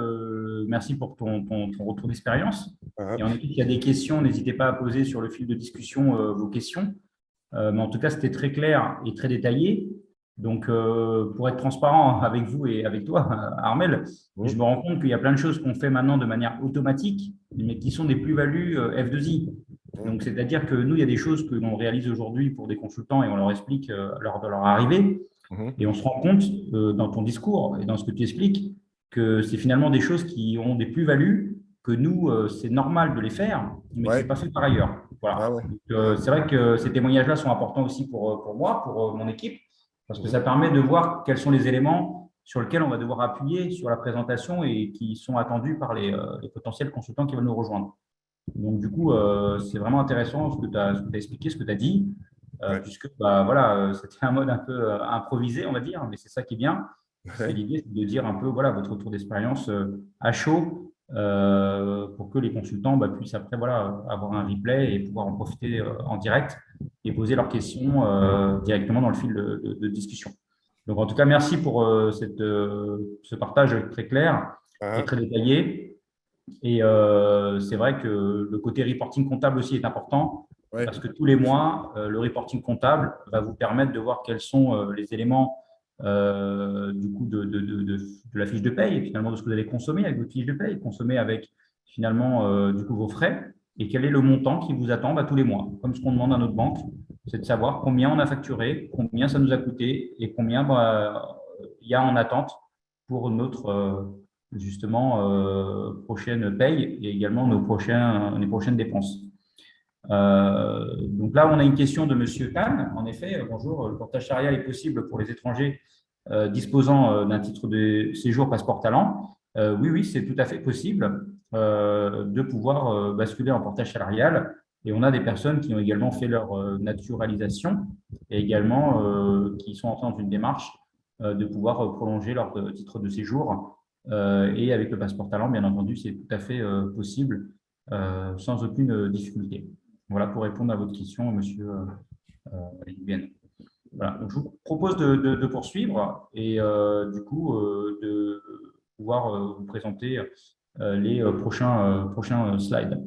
S1: merci pour ton retour d'expérience. Et en effet, s'il y a des questions, n'hésitez pas à poser sur le fil de discussion vos questions. Mais en tout cas, c'était très clair et très détaillé. Donc, pour être transparent avec vous et avec toi, Armel, je me rends compte qu'il y a plein de choses qu'on fait maintenant de manière automatique, mais qui sont des plus-values F2I. Donc, c'est-à-dire que nous, il y a des choses que l'on réalise aujourd'hui pour des consultants et on leur explique lors de leur arrivée. Et on se rend compte dans ton discours et dans ce que tu expliques que c'est finalement des choses qui ont des plus-values, que nous, c'est normal de les faire, mais ce n'est pas fait par ailleurs. Voilà. C'est vrai que ces témoignages-là sont importants aussi pour moi, pour mon équipe, parce que ça permet de voir quels sont les éléments sur lesquels on va devoir appuyer sur la présentation et qui sont attendus par les potentiels consultants qui veulent nous rejoindre. Donc, du coup, c'est vraiment intéressant ce que tu as expliqué, ce que tu as dit, puisque c'était un mode un peu improvisé, on va dire, mais c'est ça qui est bien. C'est l'idée de dire un peu votre retour d'expérience à chaud pour que les consultants puissent après avoir un replay et pouvoir en profiter en direct et poser leurs questions directement dans le fil de discussion. Donc, en tout cas, merci pour ce partage très clair et très détaillé. Et c'est vrai que le côté reporting comptable aussi est important parce que tous les mois, le reporting comptable va vous permettre de voir quels sont les éléments du coup de la fiche de paye et finalement de ce que vous allez consommer avec votre fiche de paye, consommer avec finalement du coup vos frais et quel est le montant qui vous attend tous les mois. Comme ce qu'on demande à notre banque, c'est de savoir combien on a facturé, combien ça nous a coûté et combien il y a en attente pour notre prochaine paye et également les prochaines dépenses. Donc là, on a une question de M. Kahn. En effet, bonjour, le portage salarial est possible pour les étrangers disposant d'un titre de séjour passeport talent. Oui, c'est tout à fait possible de pouvoir basculer en portage salarial. Et on a des personnes qui ont également fait leur naturalisation et également qui sont entrées dans une démarche de pouvoir prolonger leur titre de séjour. Et avec le passeport talent, bien entendu, c'est tout à fait possible sans aucune difficulté. Voilà pour répondre à votre question, monsieur Nguyen. Voilà, donc je vous propose de poursuivre et du coup de pouvoir vous présenter les prochains slides.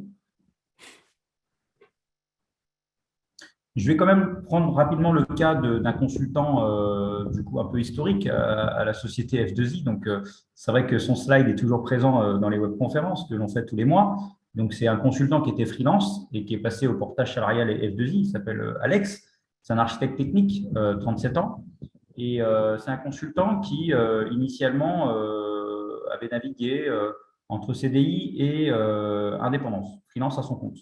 S1: Je vais quand même prendre rapidement le cas d'un consultant du coup un peu historique à la société F2I. Donc, c'est vrai que son slide est toujours présent dans les webconférences que l'on fait tous les mois. Donc, c'est un consultant qui était freelance et qui est passé au portage salarial F2I. Il s'appelle Alex. C'est un architecte technique, 37 ans. Et c'est un consultant qui, initialement, avait navigué entre CDI et indépendance, freelance à son compte.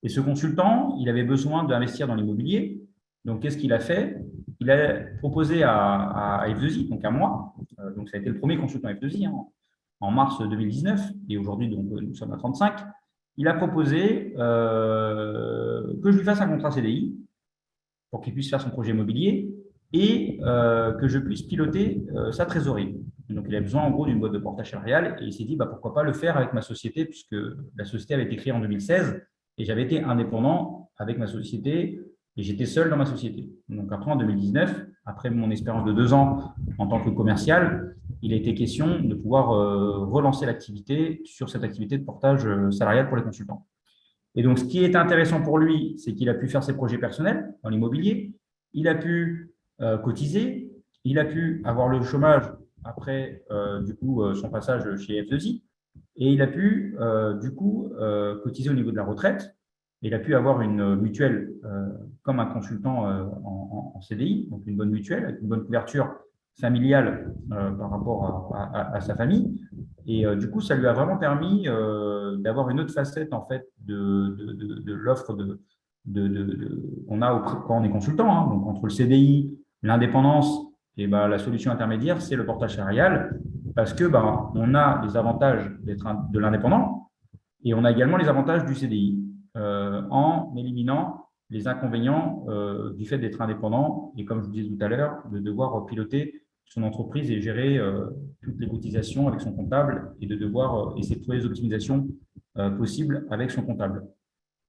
S1: Et ce consultant, il avait besoin d'investir dans l'immobilier. Donc, qu'est-ce qu'il a fait? Il a proposé à F2I, donc à moi, donc ça a été le premier consultant F2I en mars 2019, et aujourd'hui, donc nous sommes à 35. Il a proposé que je lui fasse un contrat CDI pour qu'il puisse faire son projet immobilier et que je puisse piloter sa trésorerie. Donc, il a besoin en gros d'une boîte de portage salarial et il s'est dit pourquoi pas le faire avec ma société puisque la société avait été créée en 2016 et j'avais été indépendant avec ma société et j'étais seul dans ma société. Donc après, en 2019, après mon expérience de 2 ans en tant que commercial, il a été question de pouvoir relancer l'activité sur cette activité de portage salarial pour les consultants. Et donc, ce qui est intéressant pour lui, c'est qu'il a pu faire ses projets personnels dans l'immobilier, il a pu cotiser, il a pu avoir le chômage après son passage chez F2I, et il a pu cotiser au niveau de la retraite, et il a pu avoir une mutuelle comme un consultant en CDI, donc une bonne mutuelle avec une bonne couverture familiale par rapport à sa famille. Et du coup, ça lui a vraiment permis d'avoir une autre facette en fait de l'offre qu'on a quand on est consultant. Hein. Donc, entre le CDI, l'indépendance et la solution intermédiaire, c'est le portage salarial parce que on a les avantages de l'indépendant et on a également les avantages du CDI en éliminant les inconvénients du fait d'être indépendant et, comme je vous disais tout à l'heure, de devoir piloter son entreprise et gérer toutes les cotisations avec son comptable et de devoir essayer de trouver les optimisations possibles avec son comptable.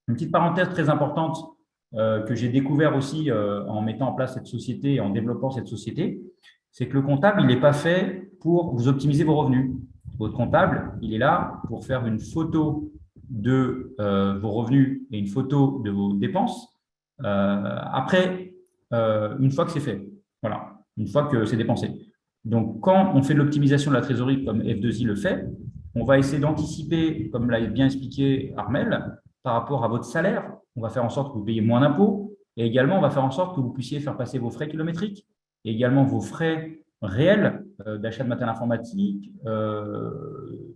S1: Une petite parenthèse très importante que j'ai découvert aussi en mettant en place cette société et en développant cette société, c'est que le comptable, il n'est pas fait pour vous optimiser vos revenus. Votre comptable, il est là pour faire une photo de vos revenus et une photo de vos dépenses après, une fois que c'est fait. Voilà. Une fois que c'est dépensé. Donc, quand on fait de l'optimisation de la trésorerie comme F2I le fait, on va essayer d'anticiper, comme l'a bien expliqué Armel, par rapport à votre salaire. On va faire en sorte que vous payiez moins d'impôts et également, on va faire en sorte que vous puissiez faire passer vos frais kilométriques et également vos frais réels d'achat de matériel informatique,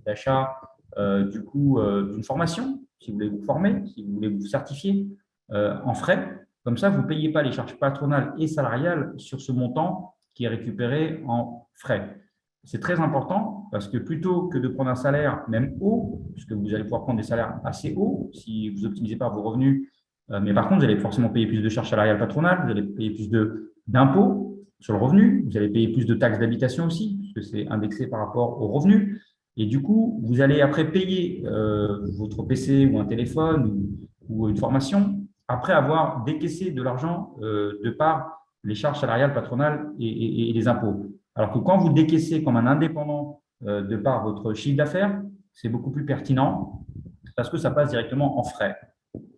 S1: d'achat d'une formation, si vous voulez vous former, si vous voulez vous certifier en frais. Comme ça, vous ne payez pas les charges patronales et salariales sur ce montant qui est récupéré en frais. C'est très important parce que plutôt que de prendre un salaire même haut, puisque vous allez pouvoir prendre des salaires assez hauts si vous n'optimisez pas vos revenus, mais par contre, vous allez forcément payer plus de charges salariales patronales, vous allez payer plus d'impôts sur le revenu, vous allez payer plus de taxes d'habitation aussi, puisque c'est indexé par rapport aux revenus. Et du coup, vous allez après payer votre PC ou un téléphone ou une formation après avoir décaissé de l'argent de par les charges salariales patronales et les impôts. Alors que quand vous décaissez comme un indépendant de par votre chiffre d'affaires, c'est beaucoup plus pertinent parce que ça passe directement en frais.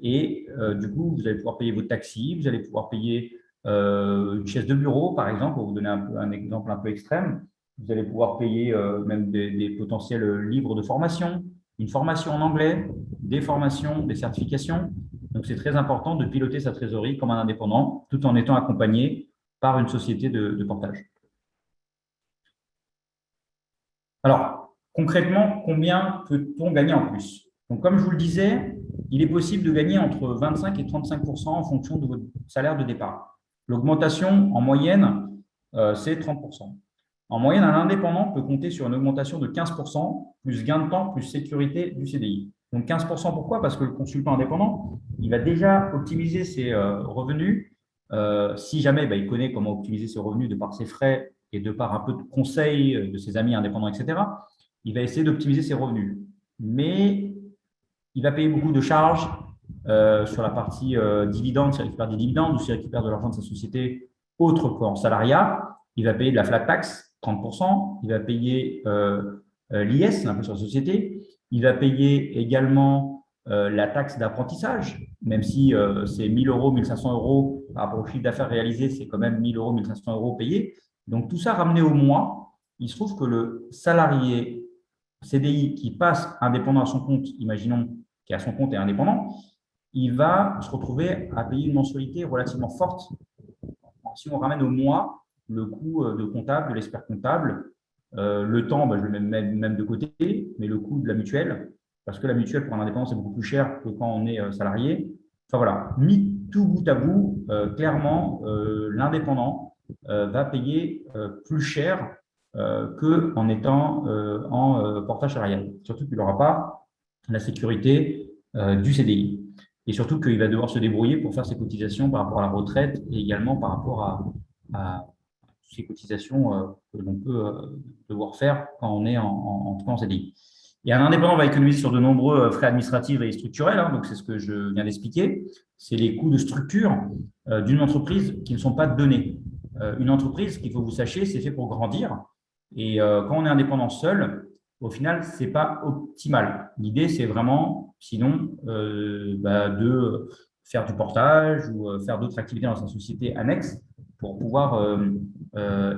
S1: Et du coup, vous allez pouvoir payer votre taxi, vous allez pouvoir payer une chaise de bureau, par exemple, pour vous donner un exemple un peu extrême. Vous allez pouvoir payer même des potentiels livres de formation, une formation en anglais, des formations, des certifications. Donc, c'est très important de piloter sa trésorerie comme un indépendant, tout en étant accompagné par une société de portage. Alors, concrètement, combien peut-on gagner en plus? Donc, comme je vous le disais, il est possible de gagner entre 25 et 35% en fonction de votre salaire de départ. L'augmentation, en moyenne, c'est 30%. En moyenne, un indépendant peut compter sur une augmentation de 15%, plus gain de temps, plus sécurité du CDI. Donc 15%, pourquoi? Parce que le consultant indépendant, il va déjà optimiser ses revenus. Si jamais il connaît comment optimiser ses revenus de par ses frais et de par un peu de conseils de ses amis indépendants, etc., il va essayer d'optimiser ses revenus. Mais il va payer beaucoup de charges sur la partie dividendes, s'il récupère des dividendes ou s'il récupère de l'argent de sa société autre qu'en salariat. Il va payer de la flat tax, 30%. Il va payer l'IS, l'impôt sur la société. Il va payer également la taxe d'apprentissage, même si c'est 1 000 €, 1 500 € par rapport au chiffre d'affaires réalisé, c'est quand même 1 000 €, 1 500 € payés. Donc, tout ça ramené au mois, il se trouve que le salarié CDI qui passe indépendant à son compte, imaginons qui est à son compte et indépendant, il va se retrouver à payer une mensualité relativement forte. Si on ramène au mois le coût de comptable, de l'expert comptable, le temps, je le mets même de côté, mais le coût de la mutuelle, parce que la mutuelle pour un indépendant, c'est beaucoup plus cher que quand on est salarié. Enfin voilà, mis tout bout à bout, clairement, l'indépendant va payer plus cher qu'en étant en portage salarial. Surtout qu'il n'aura pas la sécurité du CDI. Et surtout qu'il va devoir se débrouiller pour faire ses cotisations par rapport à la retraite et également par rapport à ces cotisations que l'on peut devoir faire quand on est en CDI. Et un indépendant va économiser sur de nombreux frais administratifs et structurels, hein, donc c'est ce que je viens d'expliquer. C'est les coûts de structure d'une entreprise qui ne sont pas donnés. Une entreprise, qu'il faut que vous sachiez, c'est fait pour grandir. Et quand on est indépendant seul, au final, ce n'est pas optimal. L'idée, c'est vraiment, sinon, de faire du portage ou faire d'autres activités dans sa société annexe pour pouvoir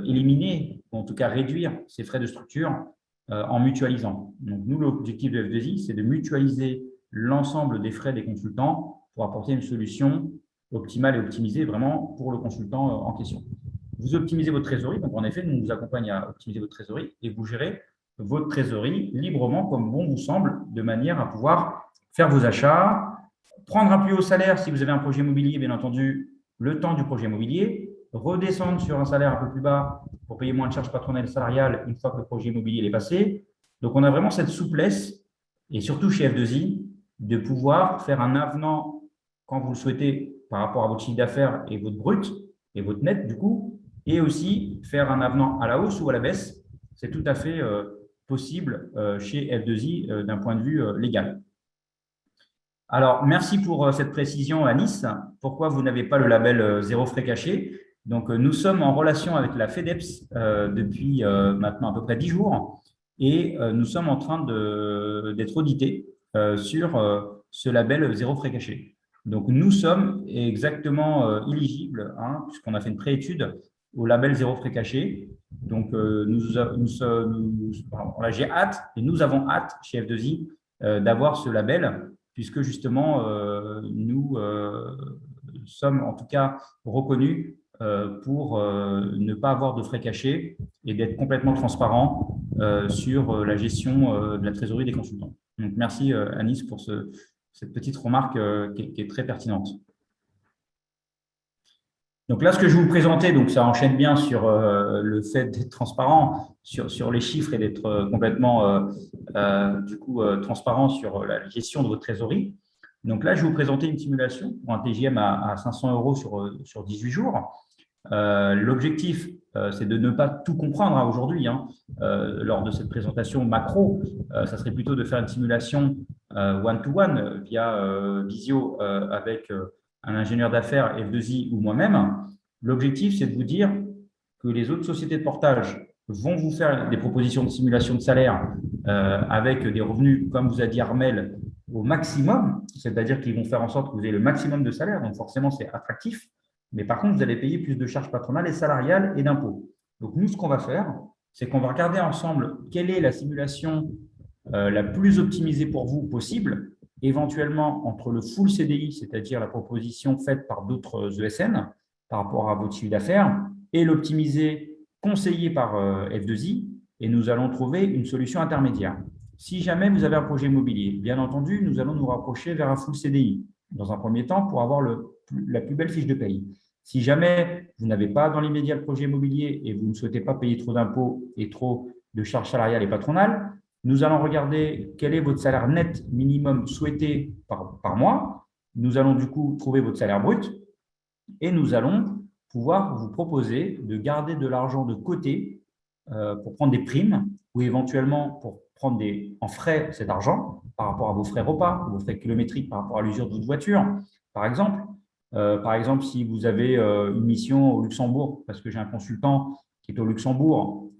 S1: éliminer, ou en tout cas réduire ces frais de structure en mutualisant. Donc, nous, l'objectif de F2I, c'est de mutualiser l'ensemble des frais des consultants pour apporter une solution optimale et optimisée vraiment pour le consultant en question. Vous optimisez votre trésorerie, donc en effet, nous, on vous accompagne à optimiser votre trésorerie et vous gérez votre trésorerie librement comme bon vous semble, de manière à pouvoir faire vos achats, prendre un plus haut salaire si vous avez un projet immobilier, bien entendu, le temps du projet immobilier, redescendre sur un salaire un peu plus bas pour payer moins de charges patronales et salariales une fois que le projet immobilier est passé. Donc, on a vraiment cette souplesse, et surtout chez F2I, de pouvoir faire un avenant quand vous le souhaitez par rapport à votre chiffre d'affaires et votre brut et votre net, du coup, et aussi faire un avenant à la hausse ou à la baisse. C'est tout à fait possible chez F2I d'un point de vue légal. Alors, merci pour cette précision, Anis. Pourquoi vous n'avez pas le label zéro frais cachés? Donc, nous sommes en relation avec la FEDEPS depuis maintenant à peu près 10 jours et nous sommes en train d'être audités sur ce label zéro frais cachés. Donc, nous sommes exactement éligibles, hein, puisqu'on a fait une préétude au label zéro frais cachés. Donc, j'ai hâte et nous avons hâte chez F2I d'avoir ce label, puisque justement, nous sommes en tout cas reconnus pour ne pas avoir de frais cachés et d'être complètement transparent sur la gestion de la trésorerie des consultants. Donc, merci Anis pour cette petite remarque qui est très pertinente. Donc là, ce que je vais vous présenter, donc ça enchaîne bien sur le fait d'être transparent sur les chiffres et d'être complètement transparent sur la gestion de votre trésorerie. Donc là, je vais vous présenter une simulation pour un TJM à 500 € sur 18 jours. L'objectif, c'est de ne pas tout comprendre aujourd'hui lors de cette présentation macro. Ça serait plutôt de faire une simulation one-to-one via Visio avec un ingénieur d'affaires F2I ou moi-même. L'objectif, c'est de vous dire que les autres sociétés de portage vont vous faire des propositions de simulation de salaire avec des revenus, comme vous a dit Armel, au maximum, c'est-à-dire qu'ils vont faire en sorte que vous ayez le maximum de salaire, donc forcément, c'est attractif. Mais par contre, vous allez payer plus de charges patronales et salariales et d'impôts. Donc, nous, ce qu'on va faire, c'est qu'on va regarder ensemble quelle est la simulation la plus optimisée pour vous possible, éventuellement entre le full CDI, c'est-à-dire la proposition faite par d'autres ESN par rapport à votre chiffre d'affaires, et l'optimisé conseillé par F2I, et nous allons trouver une solution intermédiaire. Si jamais vous avez un projet immobilier, bien entendu, nous allons nous rapprocher vers un full CDI, dans un premier temps, pour avoir la plus belle fiche de paye. Si jamais vous n'avez pas dans l'immédiat le projet immobilier et vous ne souhaitez pas payer trop d'impôts et trop de charges salariales et patronales, nous allons regarder quel est votre salaire net minimum souhaité par mois. Nous allons du coup trouver votre salaire brut et nous allons pouvoir vous proposer de garder de l'argent de côté pour prendre des primes ou éventuellement pour prendre en frais cet argent par rapport à vos frais repas, vos frais kilométriques par rapport à l'usure de votre voiture, par exemple. Si vous avez une mission au Luxembourg, parce que j'ai un consultant qui est au Luxembourg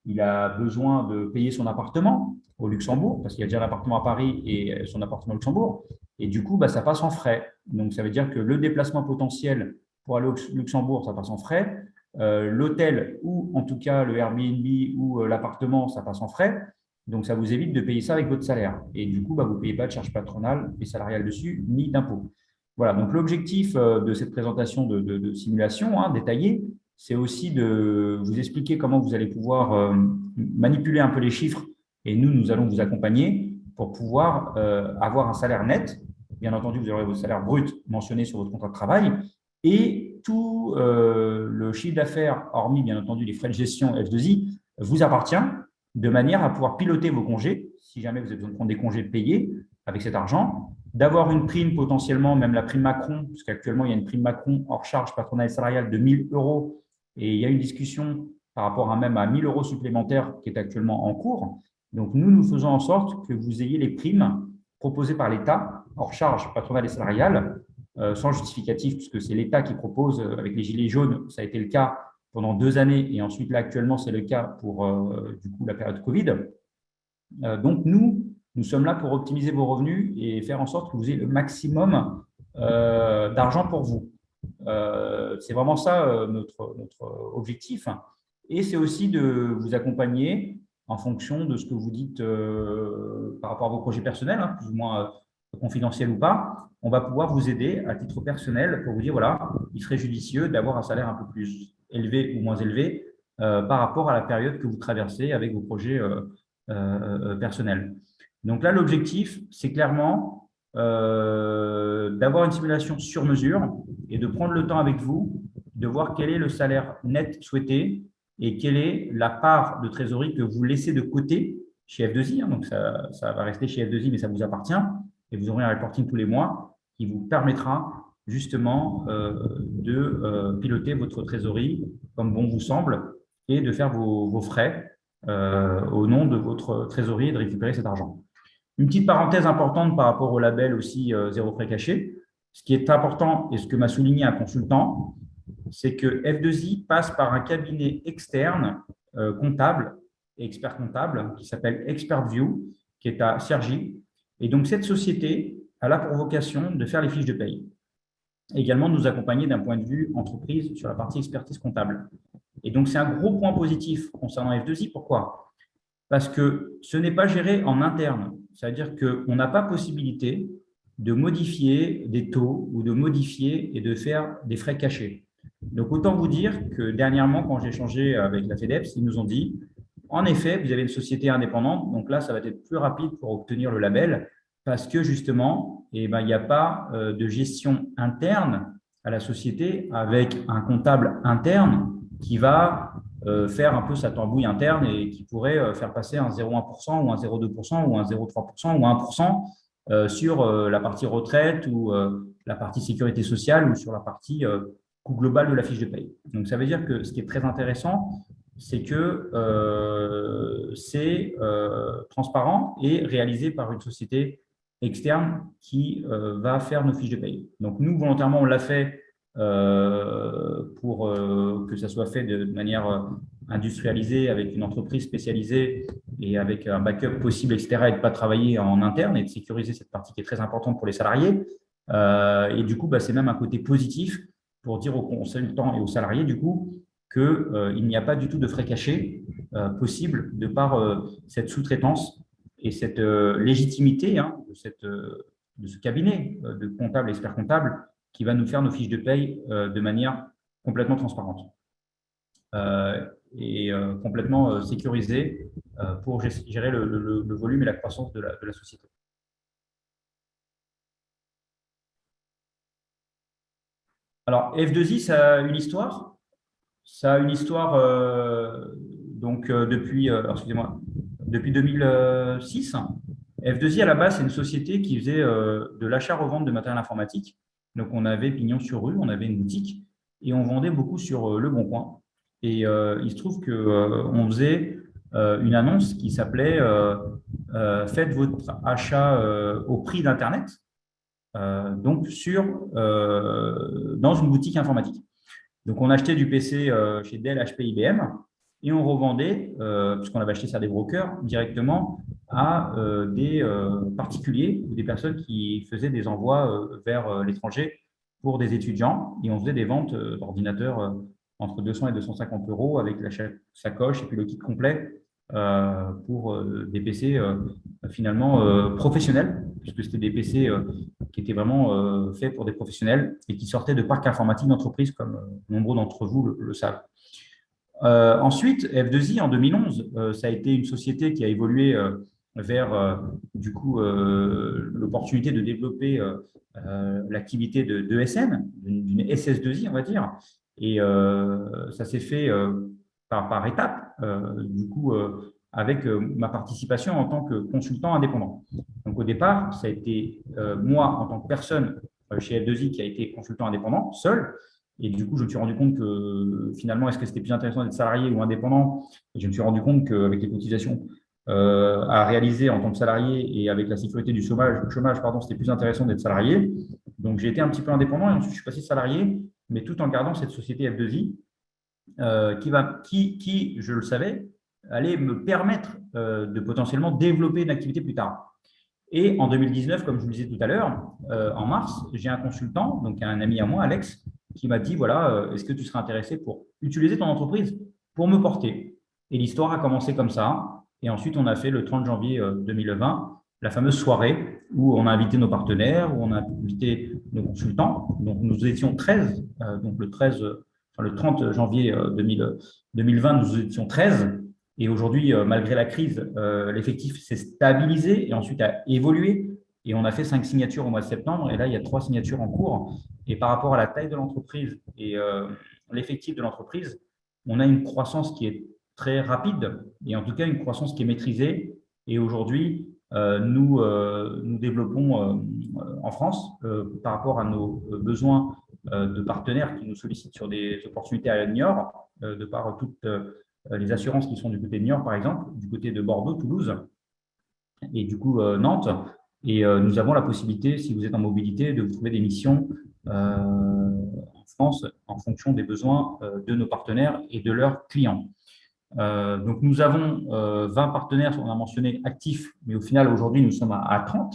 S1: il a besoin de payer son appartement au Luxembourg, parce qu'il y a déjà un appartement à Paris et son appartement au Luxembourg, et du coup, ça passe en frais. Donc, ça veut dire que le déplacement potentiel pour aller au Luxembourg, ça passe en frais. L'hôtel ou en tout cas le Airbnb ou l'appartement, ça passe en frais. Donc, ça vous évite de payer ça avec votre salaire. Et du coup, vous ne payez pas de charges patronales et salariales dessus, ni d'impôts. Voilà, donc l'objectif de cette présentation de simulation détaillée, c'est aussi de vous expliquer comment vous allez pouvoir manipuler un peu les chiffres et nous allons vous accompagner pour pouvoir avoir un salaire net. Bien entendu, vous aurez votre salaire brut mentionné sur votre contrat de travail et tout le chiffre d'affaires, hormis bien entendu les frais de gestion F2I, vous appartient de manière à pouvoir piloter vos congés, si jamais vous avez besoin de prendre des congés payés avec cet argent, d'avoir une prime potentiellement, même la prime Macron, puisqu'actuellement il y a une prime Macron hors charge patronale et salariale de 1 000 € et il y a une discussion par rapport à même à 1 000 € supplémentaires qui est actuellement en cours. Donc, nous faisons en sorte que vous ayez les primes proposées par l'État, hors charge patronale et salariale, sans justificatif, puisque c'est l'État qui propose, avec les Gilets jaunes, ça a été le cas pendant 2 années, et ensuite, là, actuellement, c'est le cas pour du coup, la période Covid. Donc, nous sommes là pour optimiser vos revenus et faire en sorte que vous ayez le maximum d'argent pour vous. C'est vraiment ça notre objectif. Et c'est aussi de vous accompagner en fonction de ce que vous dites par rapport à vos projets personnels, hein, plus ou moins confidentiels ou pas. On va pouvoir vous aider à titre personnel pour vous dire, voilà, il serait judicieux d'avoir un salaire un peu plus élevé ou moins élevé par rapport à la période que vous traversez avec vos projets personnels. Donc là, l'objectif, c'est clairement d'avoir une simulation sur mesure et de prendre le temps avec vous, de voir quel est le salaire net souhaité et quelle est la part de trésorerie que vous laissez de côté chez F2I. Hein, donc, ça va rester chez F2I, mais ça vous appartient. Et vous aurez un reporting tous les mois qui vous permettra justement de piloter votre trésorerie comme bon vous semble et de faire vos frais au nom de votre trésorerie et de récupérer cet argent. Une petite parenthèse importante par rapport au label aussi zéro frais caché. Ce qui est important et ce que m'a souligné un consultant, c'est que F2I passe par un cabinet externe comptable et expert comptable qui s'appelle ExpertView, qui est à Cergy. Et donc, cette société a là pour vocation de faire les fiches de paye. Également, de nous accompagner d'un point de vue entreprise sur la partie expertise comptable. Et donc, c'est un gros point positif concernant F2I. Pourquoi ? Parce que ce n'est pas géré en interne. C'est-à-dire qu'on n'a pas possibilité de modifier des taux ou de modifier et de faire des frais cachés. Donc, autant vous dire que dernièrement, quand j'ai échangé avec la FEDEPS, ils nous ont dit, en effet, vous avez une société indépendante, donc là, ça va être plus rapide pour obtenir le label parce que justement, il n'y a pas de gestion interne à la société avec un comptable interne qui va faire un peu sa tambouille interne et qui pourrait faire passer un 0,1% ou un 0,2% ou un 0,3% ou un 1% sur la partie retraite ou la partie sécurité sociale ou sur la partie coût global de la fiche de paye. Donc, ça veut dire que ce qui est très intéressant, c'est que c'est transparent et réalisé par une société externe qui va faire nos fiches de paye. Donc, nous, volontairement, on l'a fait pour que ça soit fait de manière industrialisée avec une entreprise spécialisée et avec un backup possible, etc., et de ne pas travailler en interne et de sécuriser cette partie qui est très importante pour les salariés. Et du coup, c'est même un côté positif pour dire aux consultants et aux salariés, du coup, qu'il n'y a pas du tout de frais cachés possible de par cette sous-traitance et cette légitimité de ce cabinet de comptable, expert comptable, qui va nous faire nos fiches de paye de manière complètement transparente et complètement sécurisée pour gérer le volume et la croissance de la société. Alors, F2I, ça a une histoire. Ça a une histoire depuis 2006. F2I, à la base, c'est une société qui faisait de l'achat-revente de matériel informatique. Donc, on avait pignon sur rue, on avait une boutique et on vendait beaucoup sur Le Bon Coin. Et il se trouve qu'on faisait une annonce qui s'appelait Faites votre achat au prix d'Internet, donc dans une boutique informatique. Donc, on achetait du PC chez Dell, HP, IBM et on revendait, puisqu'on avait acheté ça des brokers, directement à des particuliers ou des personnes qui faisaient des envois vers l'étranger pour des étudiants. Et on faisait des ventes d'ordinateurs entre 200 et 250 € avec la sacoche et puis le kit complet pour des PC finalement professionnels, puisque c'était des PC qui étaient vraiment faits pour des professionnels et qui sortaient de parcs informatiques d'entreprise, comme nombreux d'entre vous le savent. Ensuite, F2I, en 2011, ça a été une société qui a évolué vers du coup l'opportunité de développer l'activité de SN, d'une SS2I, on va dire. Et ça s'est fait par étapes, du coup, avec ma participation en tant que consultant indépendant. Donc, au départ, ça a été moi, en tant que personne chez F2I, qui a été consultant indépendant, seul. Et du coup, je me suis rendu compte que finalement, est-ce que c'était plus intéressant d'être salarié ou indépendant? Et je me suis rendu compte qu'avec les cotisations à réaliser en tant que salarié et avec la sécurité du chômage, pardon, c'était plus intéressant d'être salarié. Donc, j'ai été un petit peu indépendant et ensuite, je suis passé salarié, mais tout en gardant cette société F2I qui, je le savais, allait me permettre de potentiellement développer une activité plus tard. Et en 2019, comme je vous le disais tout à l'heure, en mars, j'ai un consultant, donc un ami à moi, Alex, qui m'a dit, voilà, est-ce que tu serais intéressé pour utiliser ton entreprise pour me porter? Et l'histoire a commencé comme ça. Et ensuite, on a fait le 30 janvier 2020, la fameuse soirée où on a invité nos partenaires, où on a invité nos consultants. Donc, nous étions 13, donc le 30 janvier 2020, nous étions 13. Et aujourd'hui, malgré la crise, l'effectif s'est stabilisé et ensuite a évolué. Et on a fait 5 signatures au mois de septembre. Et là, il y a 3 signatures en cours. Et par rapport à la taille de l'entreprise et l'effectif de l'entreprise, on a une croissance qui est très rapide et en tout cas une croissance qui est maîtrisée. Et aujourd'hui, nous développons en France, par rapport à nos besoins de partenaires qui nous sollicitent sur des opportunités à Niort, de par toutes les assurances qui sont du côté de Niort, par exemple, du côté de Bordeaux, Toulouse et du coup Nantes. Et nous avons la possibilité, si vous êtes en mobilité, de vous trouver des missions en France en fonction des besoins de nos partenaires et de leurs clients. Donc, nous avons 20 partenaires, on a mentionné actifs, mais au final, aujourd'hui, nous sommes à 30.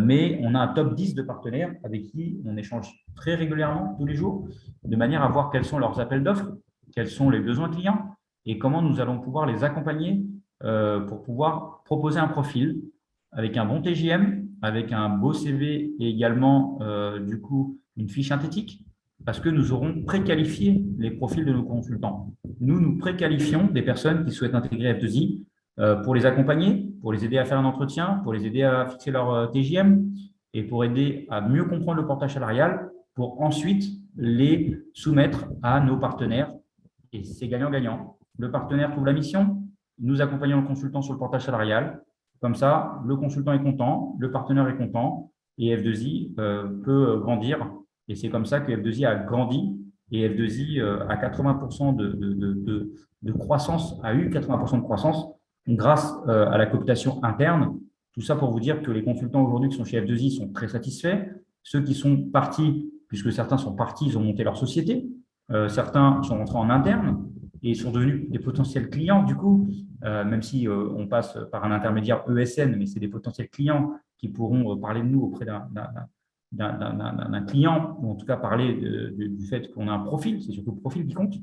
S1: Mais on a un top 10 de partenaires avec qui on échange très régulièrement, tous les jours, de manière à voir quels sont leurs appels d'offres, quels sont les besoins clients et comment nous allons pouvoir les accompagner pour pouvoir proposer un profil avec un bon TJM, avec un beau CV et également, du coup, une fiche synthétique, parce que nous aurons préqualifié les profils de nos consultants. Nous préqualifions des personnes qui souhaitent intégrer F2I pour les accompagner, pour les aider à faire un entretien, pour les aider à fixer leur TJM et pour aider à mieux comprendre le portage salarial pour ensuite les soumettre à nos partenaires. Et c'est gagnant-gagnant. Le partenaire trouve la mission, nous accompagnons le consultant sur le portage salarial. Comme ça, le consultant est content, le partenaire est content et F2I peut grandir. Et c'est comme ça que F2I a grandi et F2I a 80% de croissance, a eu 80% de croissance grâce à la cooptation interne. Tout ça pour vous dire que les consultants aujourd'hui qui sont chez F2I sont très satisfaits. Ceux qui sont partis, puisque certains sont partis, ils ont monté leur société. Certains sont rentrés en interne et sont devenus des potentiels clients du coup, même si on passe par un intermédiaire ESN, mais c'est des potentiels clients qui pourront parler de nous auprès d'un client, ou en tout cas parler du fait qu'on a un profil, c'est surtout le profil qui compte,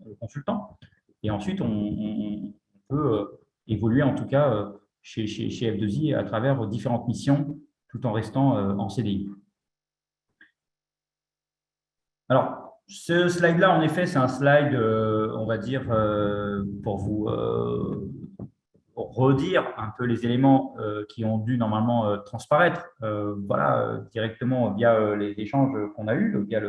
S1: le consultant. Et ensuite, on peut évoluer en tout cas chez F2I à travers différentes missions tout en restant en CDI. Alors, ce slide-là, en effet, c'est un slide, on va dire, pour vous redire un peu les éléments qui ont dû normalement transparaître voilà, directement via les échanges qu'on a eus, via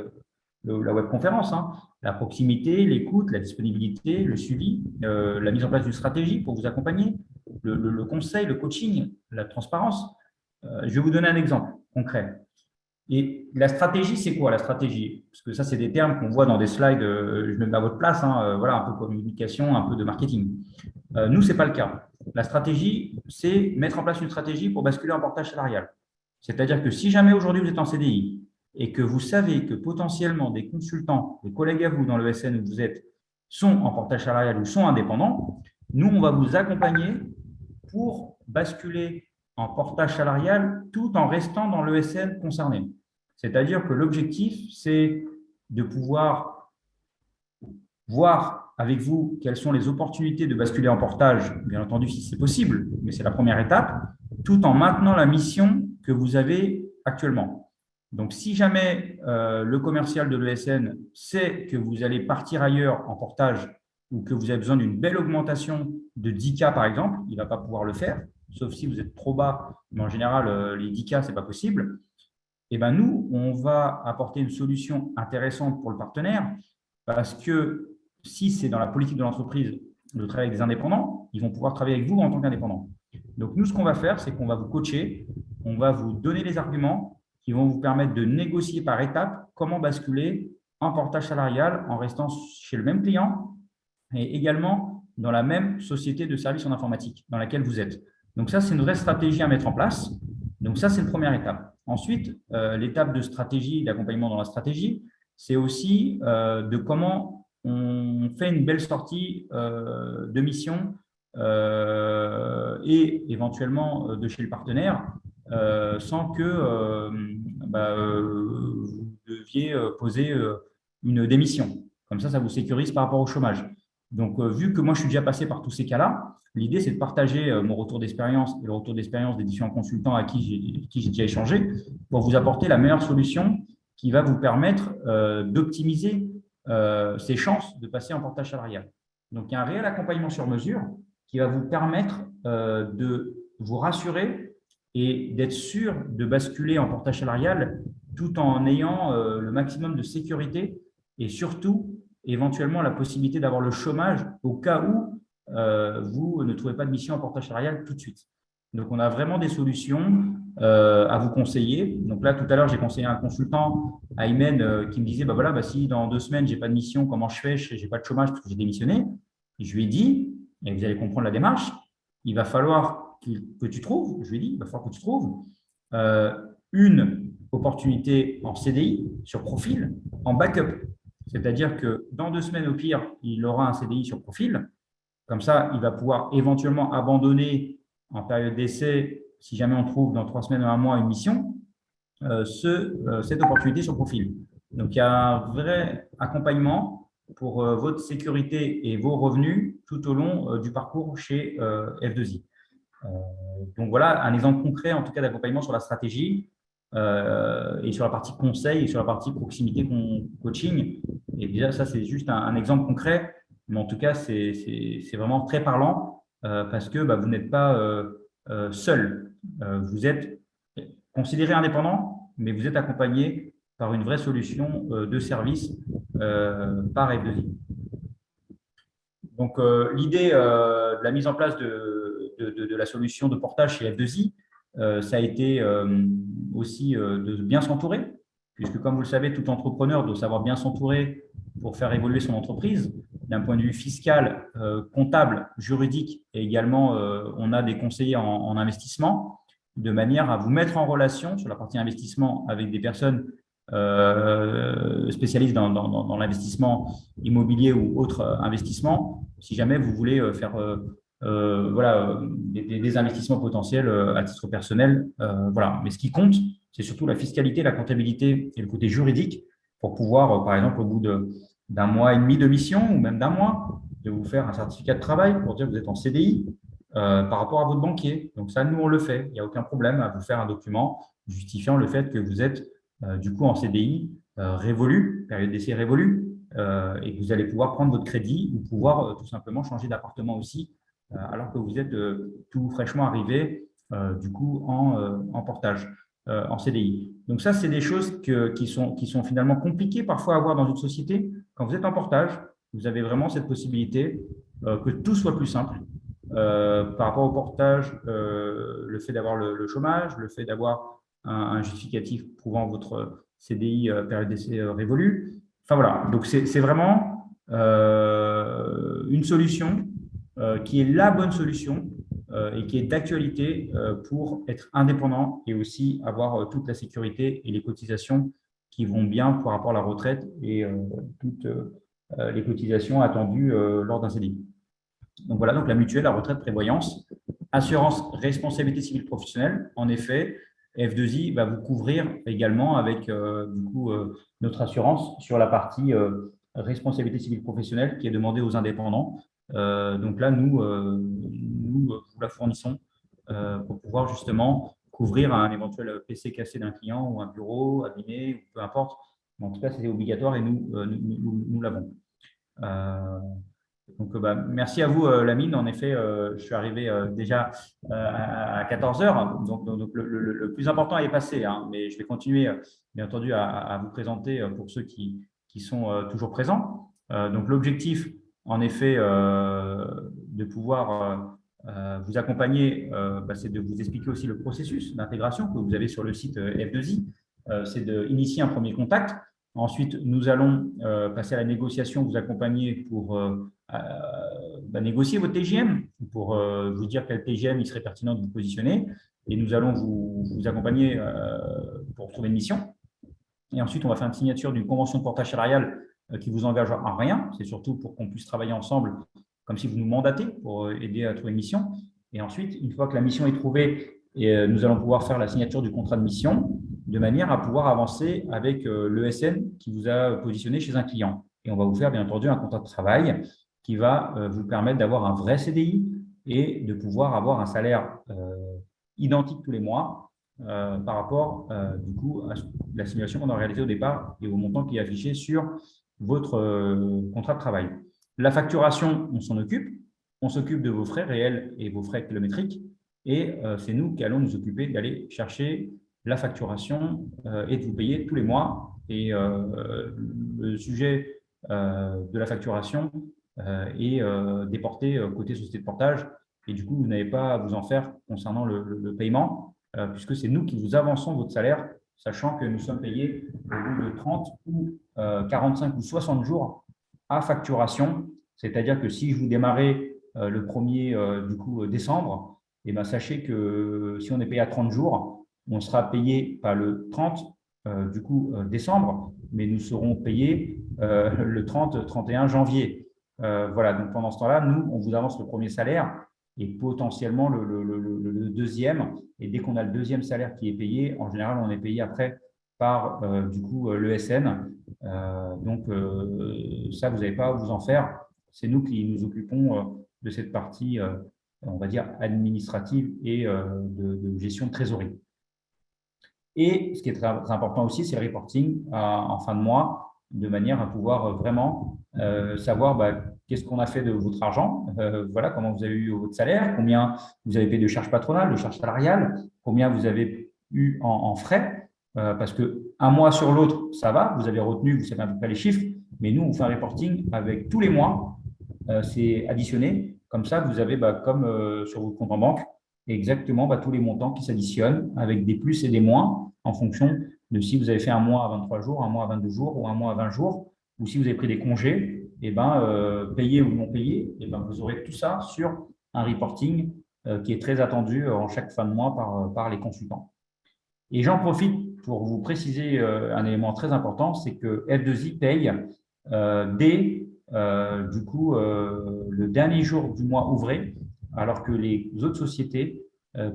S1: la webconférence. Hein. La proximité, l'écoute, la disponibilité, le suivi, la mise en place d'une stratégie pour vous accompagner, le conseil, le coaching, la transparence. Je vais vous donner un exemple concret. Et la stratégie, c'est quoi la stratégie? Parce que ça, c'est des termes qu'on voit dans des slides, je me mets à votre place, hein, voilà, un peu de communication, un peu de marketing. Nous, ce n'est pas le cas. La stratégie, c'est mettre en place une stratégie pour basculer en portage salarial. C'est-à-dire que si jamais aujourd'hui vous êtes en CDI et que vous savez que potentiellement des consultants, des collègues à vous dans le SN où vous êtes, sont en portage salarial ou sont indépendants, nous, on va vous accompagner pour basculer en portage salarial tout en restant dans l'ESN concerné. C'est-à-dire que l'objectif, c'est de pouvoir voir avec vous quelles sont les opportunités de basculer en portage, bien entendu si c'est possible, mais c'est la première étape, tout en maintenant la mission que vous avez actuellement. Donc, si jamais le commercial de l'ESN sait que vous allez partir ailleurs en portage ou que vous avez besoin d'une belle augmentation de 10K par exemple, il ne va pas pouvoir le faire, sauf si vous êtes trop bas, mais en général, les 10K, ce n'est pas possible. Et bien, nous, on va apporter une solution intéressante pour le partenaire parce que si c'est dans la politique de l'entreprise de travailler avec des indépendants, ils vont pouvoir travailler avec vous en tant qu'indépendants. Donc, nous, ce qu'on va faire, c'est qu'on va vous coacher, on va vous donner les arguments qui vont vous permettre de négocier par étapes comment basculer en portage salarial en restant chez le même client et également dans la même société de services en informatique dans laquelle vous êtes. Donc ça, c'est une vraie stratégie à mettre en place. Donc ça, c'est une première étape. Ensuite, l'étape de stratégie, d'accompagnement dans la stratégie, c'est aussi de comment on fait une belle sortie de mission et éventuellement de chez le partenaire sans que vous deviez poser une démission. Comme ça vous sécurise par rapport au chômage. Donc, vu que moi, je suis déjà passé par tous ces cas-là, l'idée, c'est de partager mon retour d'expérience et le retour d'expérience des différents consultants à qui j'ai déjà échangé pour vous apporter la meilleure solution qui va vous permettre d'optimiser ses chances de passer en portage salarial. Donc, il y a un réel accompagnement sur mesure qui va vous permettre de vous rassurer et d'être sûr de basculer en portage salarial tout en ayant le maximum de sécurité et surtout éventuellement la possibilité d'avoir le chômage au cas où vous ne trouvez pas de mission en portage salarial tout de suite. Donc, on a vraiment des solutions à vous conseiller. Donc là, tout à l'heure, j'ai conseillé un consultant, Aymen, qui me disait, voilà, si dans 2 semaines, je n'ai pas de mission, comment je fais? Je n'ai pas de chômage parce que j'ai démissionné. Et je lui ai dit, et vous allez comprendre la démarche, il va falloir que tu trouves, je lui ai dit, il va falloir que tu trouves une opportunité en CDI sur profil, en backup. C'est-à-dire que dans 2 semaines, au pire, il aura un CDI sur profil. Comme ça, il va pouvoir éventuellement abandonner en période d'essai, si jamais on trouve dans 3 semaines ou 1 mois une mission, cette opportunité sur profil. Donc, il y a un vrai accompagnement pour votre sécurité et vos revenus tout au long du parcours chez F2I. Donc, voilà un exemple concret, en tout cas, d'accompagnement sur la stratégie et sur la partie conseil et sur la partie proximité coaching. Et déjà, ça, c'est juste un exemple concret, mais en tout cas, c'est vraiment très parlant parce que vous n'êtes pas seul. Vous êtes considéré indépendant, mais vous êtes accompagné par une vraie solution de service par F2I. Donc, l'idée de la mise en place de la solution de portage chez F2I, ça a été aussi de bien s'entourer, puisque comme vous le savez, tout entrepreneur doit savoir bien s'entourer pour faire évoluer son entreprise. D'un point de vue fiscal, comptable, juridique, et également, on a des conseillers en investissement, de manière à vous mettre en relation sur la partie investissement avec des personnes spécialistes dans l'investissement immobilier ou autre investissement, si jamais vous voulez faire des investissements potentiels à titre personnel. Voilà. Mais ce qui compte, c'est surtout la fiscalité, la comptabilité et le côté juridique pour pouvoir, par exemple, au bout d'1 mois et demi de mission ou même d'1 mois, de vous faire un certificat de travail pour dire que vous êtes en CDI par rapport à votre banquier. Donc ça, nous, on le fait. Il n'y a aucun problème à vous faire un document justifiant le fait que vous êtes du coup en CDI révolu, période d'essai révolue, et que vous allez pouvoir prendre votre crédit ou pouvoir tout simplement changer d'appartement aussi, alors que vous êtes tout fraîchement arrivé du coup en portage, en CDI. Donc ça, c'est des choses qui sont finalement compliquées parfois à avoir dans une société. Quand vous êtes en portage, vous avez vraiment cette possibilité que tout soit plus simple. Par rapport au portage, le fait d'avoir le chômage, le fait d'avoir un justificatif prouvant votre CDI période d'essai révolue. Enfin voilà, donc c'est vraiment une solution qui est la bonne solution et qui est d'actualité pour être indépendant et aussi avoir toute la sécurité et les cotisations qui vont bien par rapport à la retraite et toutes les cotisations attendues lors d'un CDI. Donc voilà, donc la mutuelle, la retraite, prévoyance, assurance, responsabilité civile professionnelle. En effet, F2I va vous couvrir également avec notre assurance sur la partie responsabilité civile professionnelle qui est demandée aux indépendants. Donc là, nous vous la fournissons pour pouvoir justement couvrir un éventuel PC cassé d'un client ou un bureau abîmé, ou peu importe. En tout cas, c'est obligatoire et nous l'avons. Donc, merci à vous, Lamine. En effet, je suis arrivé déjà à 14 heures. Donc le plus important est passé, hein, mais je vais continuer, bien entendu, à vous présenter pour ceux qui sont toujours présents. Donc, l'objectif, en effet, de pouvoir vous accompagner, c'est de vous expliquer aussi le processus d'intégration que vous avez sur le site F2I. C'est d'initier un premier contact Ensuite, nous allons passer à la négociation, vous accompagner pour négocier votre TGM, pour vous dire quel TGM il serait pertinent de vous positionner. Et nous allons vous accompagner pour trouver une mission. Et ensuite, on va faire une signature d'une convention de portage salarial qui vous engage en rien. C'est surtout pour qu'on puisse travailler ensemble comme si vous nous mandatez pour aider à trouver une mission. Et ensuite, une fois que la mission est trouvée, nous allons pouvoir faire la signature du contrat de mission de manière à pouvoir avancer avec l'ESN qui vous a positionné chez un client. Et on va vous faire, bien entendu, un contrat de travail qui va vous permettre d'avoir un vrai CDI et de pouvoir avoir un salaire identique tous les mois par rapport, du coup, à la simulation qu'on a réalisée au départ et au montant qui est affiché sur votre contrat de travail. La facturation, on s'en occupe. On s'occupe de vos frais réels et vos frais kilométriques. Et c'est nous qui allons nous occuper d'aller chercher la facturation et de vous payer tous les mois. Et le sujet de la facturation est déporté côté société de portage. Et du coup, vous n'avez pas à vous en faire concernant le paiement, puisque c'est nous qui vous avançons votre salaire, sachant que nous sommes payés au bout de 30 ou 45 ou 60 jours à facturation. C'est-à-dire que si vous démarrez le 1er décembre, et ben, sachez que si on est payé à 30 jours, on sera payé pas le 30 décembre, mais nous serons payés le 30-31 janvier. Voilà, donc pendant ce temps-là, nous, on vous avance le premier salaire et potentiellement le deuxième. Et dès qu'on a le deuxième salaire qui est payé, en général, on est payé après par l'ESN. Donc, ça, vous n'avez pas à vous en faire. C'est nous qui nous occupons de cette partie, on va dire, administrative et de gestion de trésorerie. Et ce qui est très important aussi, c'est le reporting en fin de mois, de manière à pouvoir vraiment savoir qu'est-ce qu'on a fait de votre argent, voilà, comment vous avez eu votre salaire, combien vous avez payé de charges patronales, de charges salariales, combien vous avez eu en frais, parce qu'un mois sur l'autre, ça va, vous avez retenu, vous savez à peu près les chiffres, mais nous, on fait un reporting avec tous les mois, c'est additionné, comme ça, vous avez, comme sur votre compte en banque, exactement tous les montants qui s'additionnent avec des plus et des moins en fonction de si vous avez fait un mois à 23 jours, un mois à 22 jours ou un mois à 20 jours, ou si vous avez pris des congés, payés ou non payés, vous aurez tout ça sur un reporting qui est très attendu en chaque fin de mois par les consultants. Et j'en profite pour vous préciser un élément très important, c'est que F2I paye dès le dernier jour du mois ouvré, alors que les autres sociétés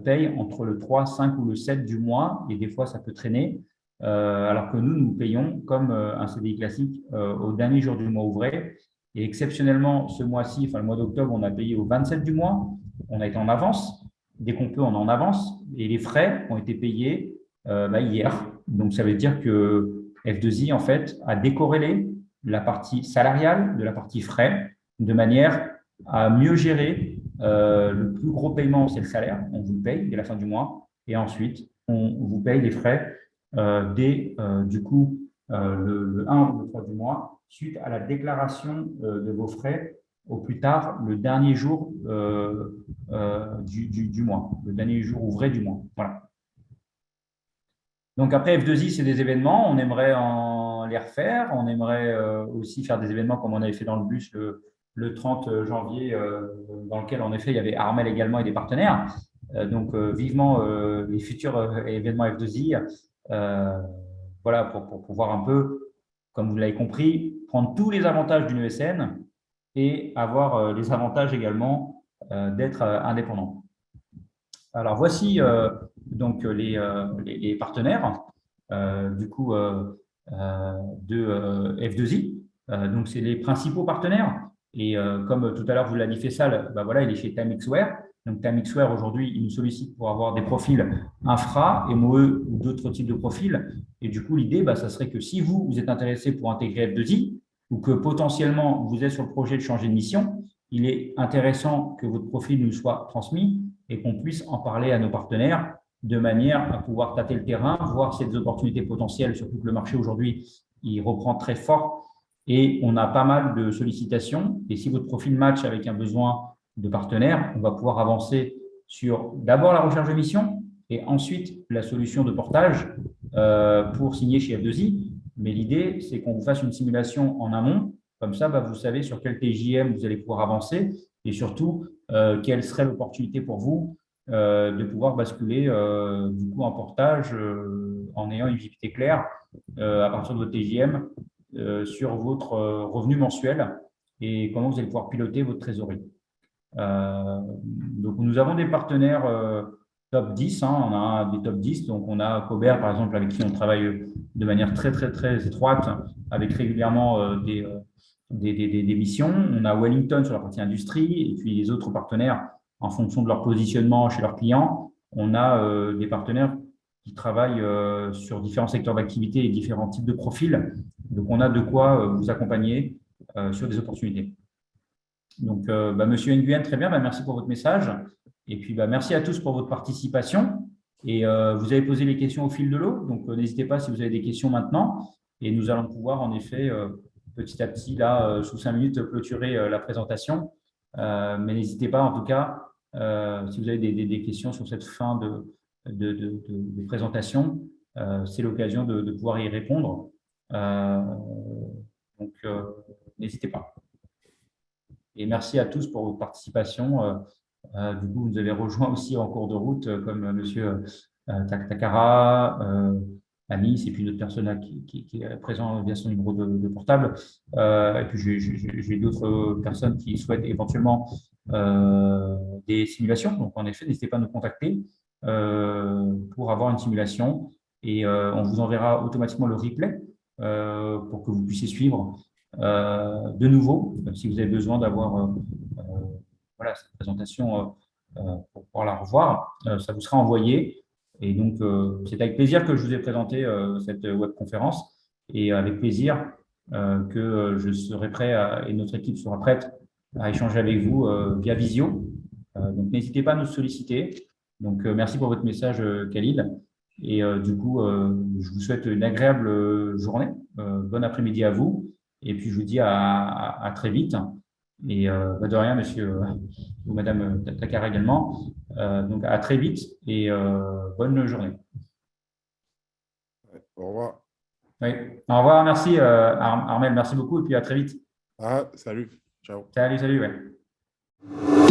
S1: payent entre le 3, 5 ou le 7 du mois, et des fois ça peut traîner, alors que nous payons comme un CDI classique au dernier jour du mois ouvré. Et exceptionnellement, ce mois-ci, le mois d'octobre, on a payé au 27 du mois, on a été en avance, dès qu'on peut, on est en avance, et les frais ont été payés hier. Donc, ça veut dire que F2I, en fait, a décorrélé la partie salariale de la partie frais, de manière à mieux gérer. Le plus gros paiement, c'est le salaire, on vous le paye dès la fin du mois, et ensuite, on vous paye les frais dès le 1 ou le 3 du mois, suite à la déclaration de vos frais au plus tard le dernier jour du mois, le dernier jour ouvré du mois. Voilà. Donc après F2I, c'est des événements, on aimerait les refaire, on aimerait aussi faire des événements comme on avait fait dans le bus le 30 janvier, dans lequel en effet il y avait Armel également et des partenaires. Donc vivement les futurs événements F2I, voilà, pour pouvoir un peu, comme vous l'avez compris, prendre tous les avantages d'une ESN et avoir les avantages également d'être indépendant. Alors voici donc les partenaires de F2I. Donc c'est les principaux partenaires. Et comme tout à l'heure vous l'avez dit Faisal, voilà, il est chez TimeXware. Donc TimeXware aujourd'hui, il nous sollicite pour avoir des profils infra, MOE ou d'autres types de profils. Et du coup, l'idée, ça serait que si vous êtes intéressé pour intégrer F2I ou que potentiellement vous êtes sur le projet de changer de mission, il est intéressant que votre profil nous soit transmis et qu'on puisse en parler à nos partenaires de manière à pouvoir tâter le terrain, voir s'il y a des opportunités potentielles, surtout que le marché aujourd'hui, il reprend très fort et on a pas mal de sollicitations. Et si votre profil match avec un besoin de partenaires, on va pouvoir avancer sur d'abord la recherche de mission et ensuite la solution de portage pour signer chez F2I. Mais l'idée, c'est qu'on vous fasse une simulation en amont. Comme ça, vous savez sur quel TJM vous allez pouvoir avancer et surtout, quelle serait l'opportunité pour vous de pouvoir basculer du coup en portage en ayant une visibilité claire à partir de votre TJM sur votre revenu mensuel et comment vous allez pouvoir piloter votre trésorerie. Donc, nous avons des partenaires top 10, hein, on a des top 10, donc on a Cobert par exemple avec qui on travaille de manière très étroite, avec régulièrement des missions. On a Wellington sur la partie industrie et puis les autres partenaires en fonction de leur positionnement chez leurs clients. On a des partenaires qui travaillent sur différents secteurs d'activité et différents types de profils. Donc, on a de quoi vous accompagner sur des opportunités. Donc, Monsieur Nguyen, très bien, merci pour votre message. Et puis, merci à tous pour votre participation. Et vous avez posé les questions au fil de l'eau, donc n'hésitez pas si vous avez des questions maintenant. Et nous allons pouvoir, en effet, petit à petit, là, sous 5 minutes, clôturer la présentation. Mais n'hésitez pas, en tout cas, si vous avez des questions sur cette fin de présentation, c'est l'occasion de pouvoir y répondre. Donc, n'hésitez pas. Et merci à tous pour votre participation. Du coup, vous nous avez rejoint aussi en cours de route, comme M. Takara, Anis, et puis d'autres personnes là qui est présent via son numéro de portable. Et puis, j'ai d'autres personnes qui souhaitent éventuellement des simulations. Donc, en effet, n'hésitez pas à nous contacter pour avoir une simulation. Et on vous enverra automatiquement le replay pour que vous puissiez suivre de nouveau, si vous avez besoin d'avoir cette présentation pour pouvoir la revoir, ça vous sera envoyé. Et donc, c'est avec plaisir que je vous ai présenté cette webconférence et avec plaisir que je serai prêt et notre équipe sera prête à échanger avec vous via visio. Donc, n'hésitez pas à nous solliciter. Donc, merci pour votre message, Khalil. Et du coup, je vous souhaite une agréable journée. Bon après-midi à vous. Et puis, je vous dis à très vite. Et de rien, monsieur ou madame Takara également. Donc, à très vite et bonne journée.
S3: Au revoir.
S1: Oui. Au revoir, merci Armel, merci beaucoup et puis à très vite.
S3: Salut. Ciao.
S1: Salut, ouais.